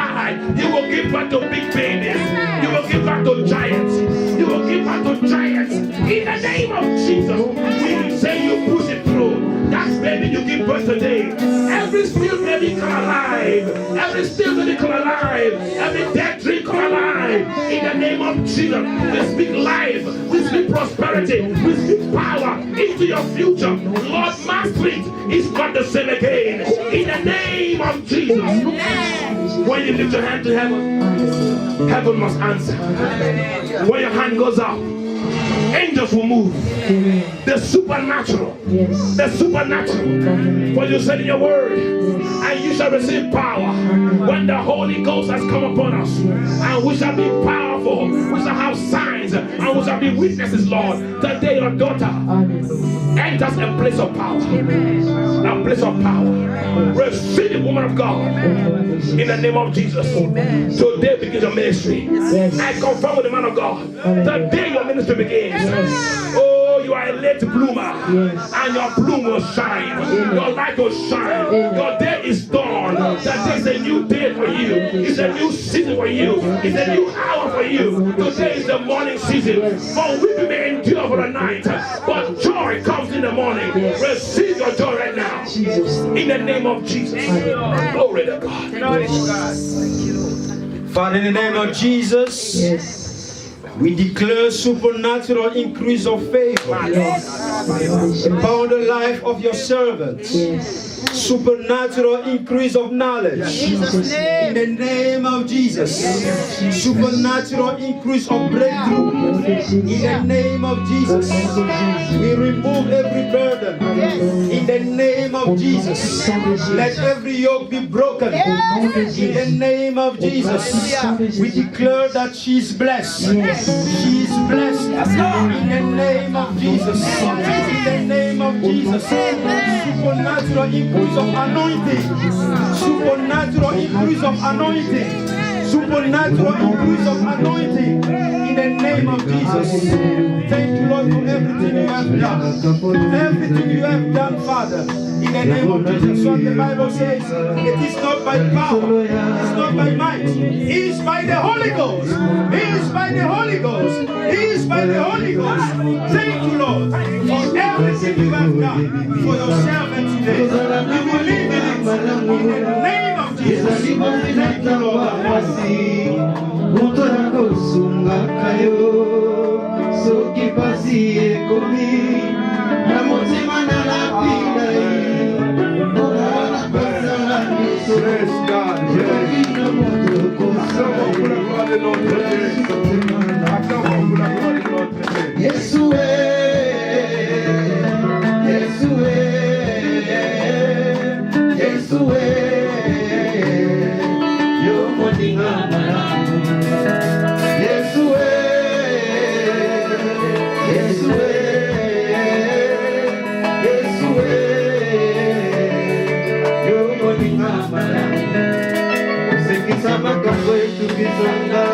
you will give back to big babies. You will give back to giants. You will give back to giants. In the name of Jesus, we say you push it through. That baby you give birth today. Every still baby come alive. Every still baby come alive. Every dead dream come alive. In the name of Jesus, we speak life. We speak prosperity. We speak power into your future. Lord, my street is not the same again. In the name of Jesus. When you lift your hand to heaven, heaven must answer. When your hand goes up, angels will move. The supernatural. The supernatural. For you said in your word, and you shall receive power when the Holy Ghost has come upon us. And we shall be powerful. We shall have signs. And we shall be witnesses, Lord. Today your daughter enters a place of power. A place of power. Receive it, woman of God. In the name of Jesus. Today begins your ministry. I confirm with the man of God. Today your ministry begins. Oh, you are a late bloomer, and your bloom will shine. Your light will shine. Your day is dawn. That is a new day for you. It's a new season for you. It's a new hour for you. Today is the morning season. For weeping may endure for the night, but joy comes in the morning. Receive your joy right now. In the name of Jesus. Glory to God. Father, in the name of Jesus. We declare supernatural increase of favor upon the life of your servant. Supernatural increase of knowledge. In the name of Jesus. Supernatural increase of breakthrough. In the name of Jesus. We remove every burden. In the name of Jesus. Let every yoke be broken. In the name of Jesus. We declare that she is blessed. She is blessed. In the name of Jesus. In the name of Jesus. Supernatural increase of anointing. Supernatural increase of anointing. Supernatural increase of anointing in the name of Jesus. Thank you, Lord, for everything you have done. Everything you have done, Father. In the name of Jesus, what the Bible says, it is not by power, it is not by might, it is by the Holy Ghost. It is by the Holy Ghost. It is by the Holy Ghost. Thank you, Lord, for everything you have done for your servant today. We believe in it in the name of Jesus. Thank you, Lord. Praise God. Sama kapoy tu kisanga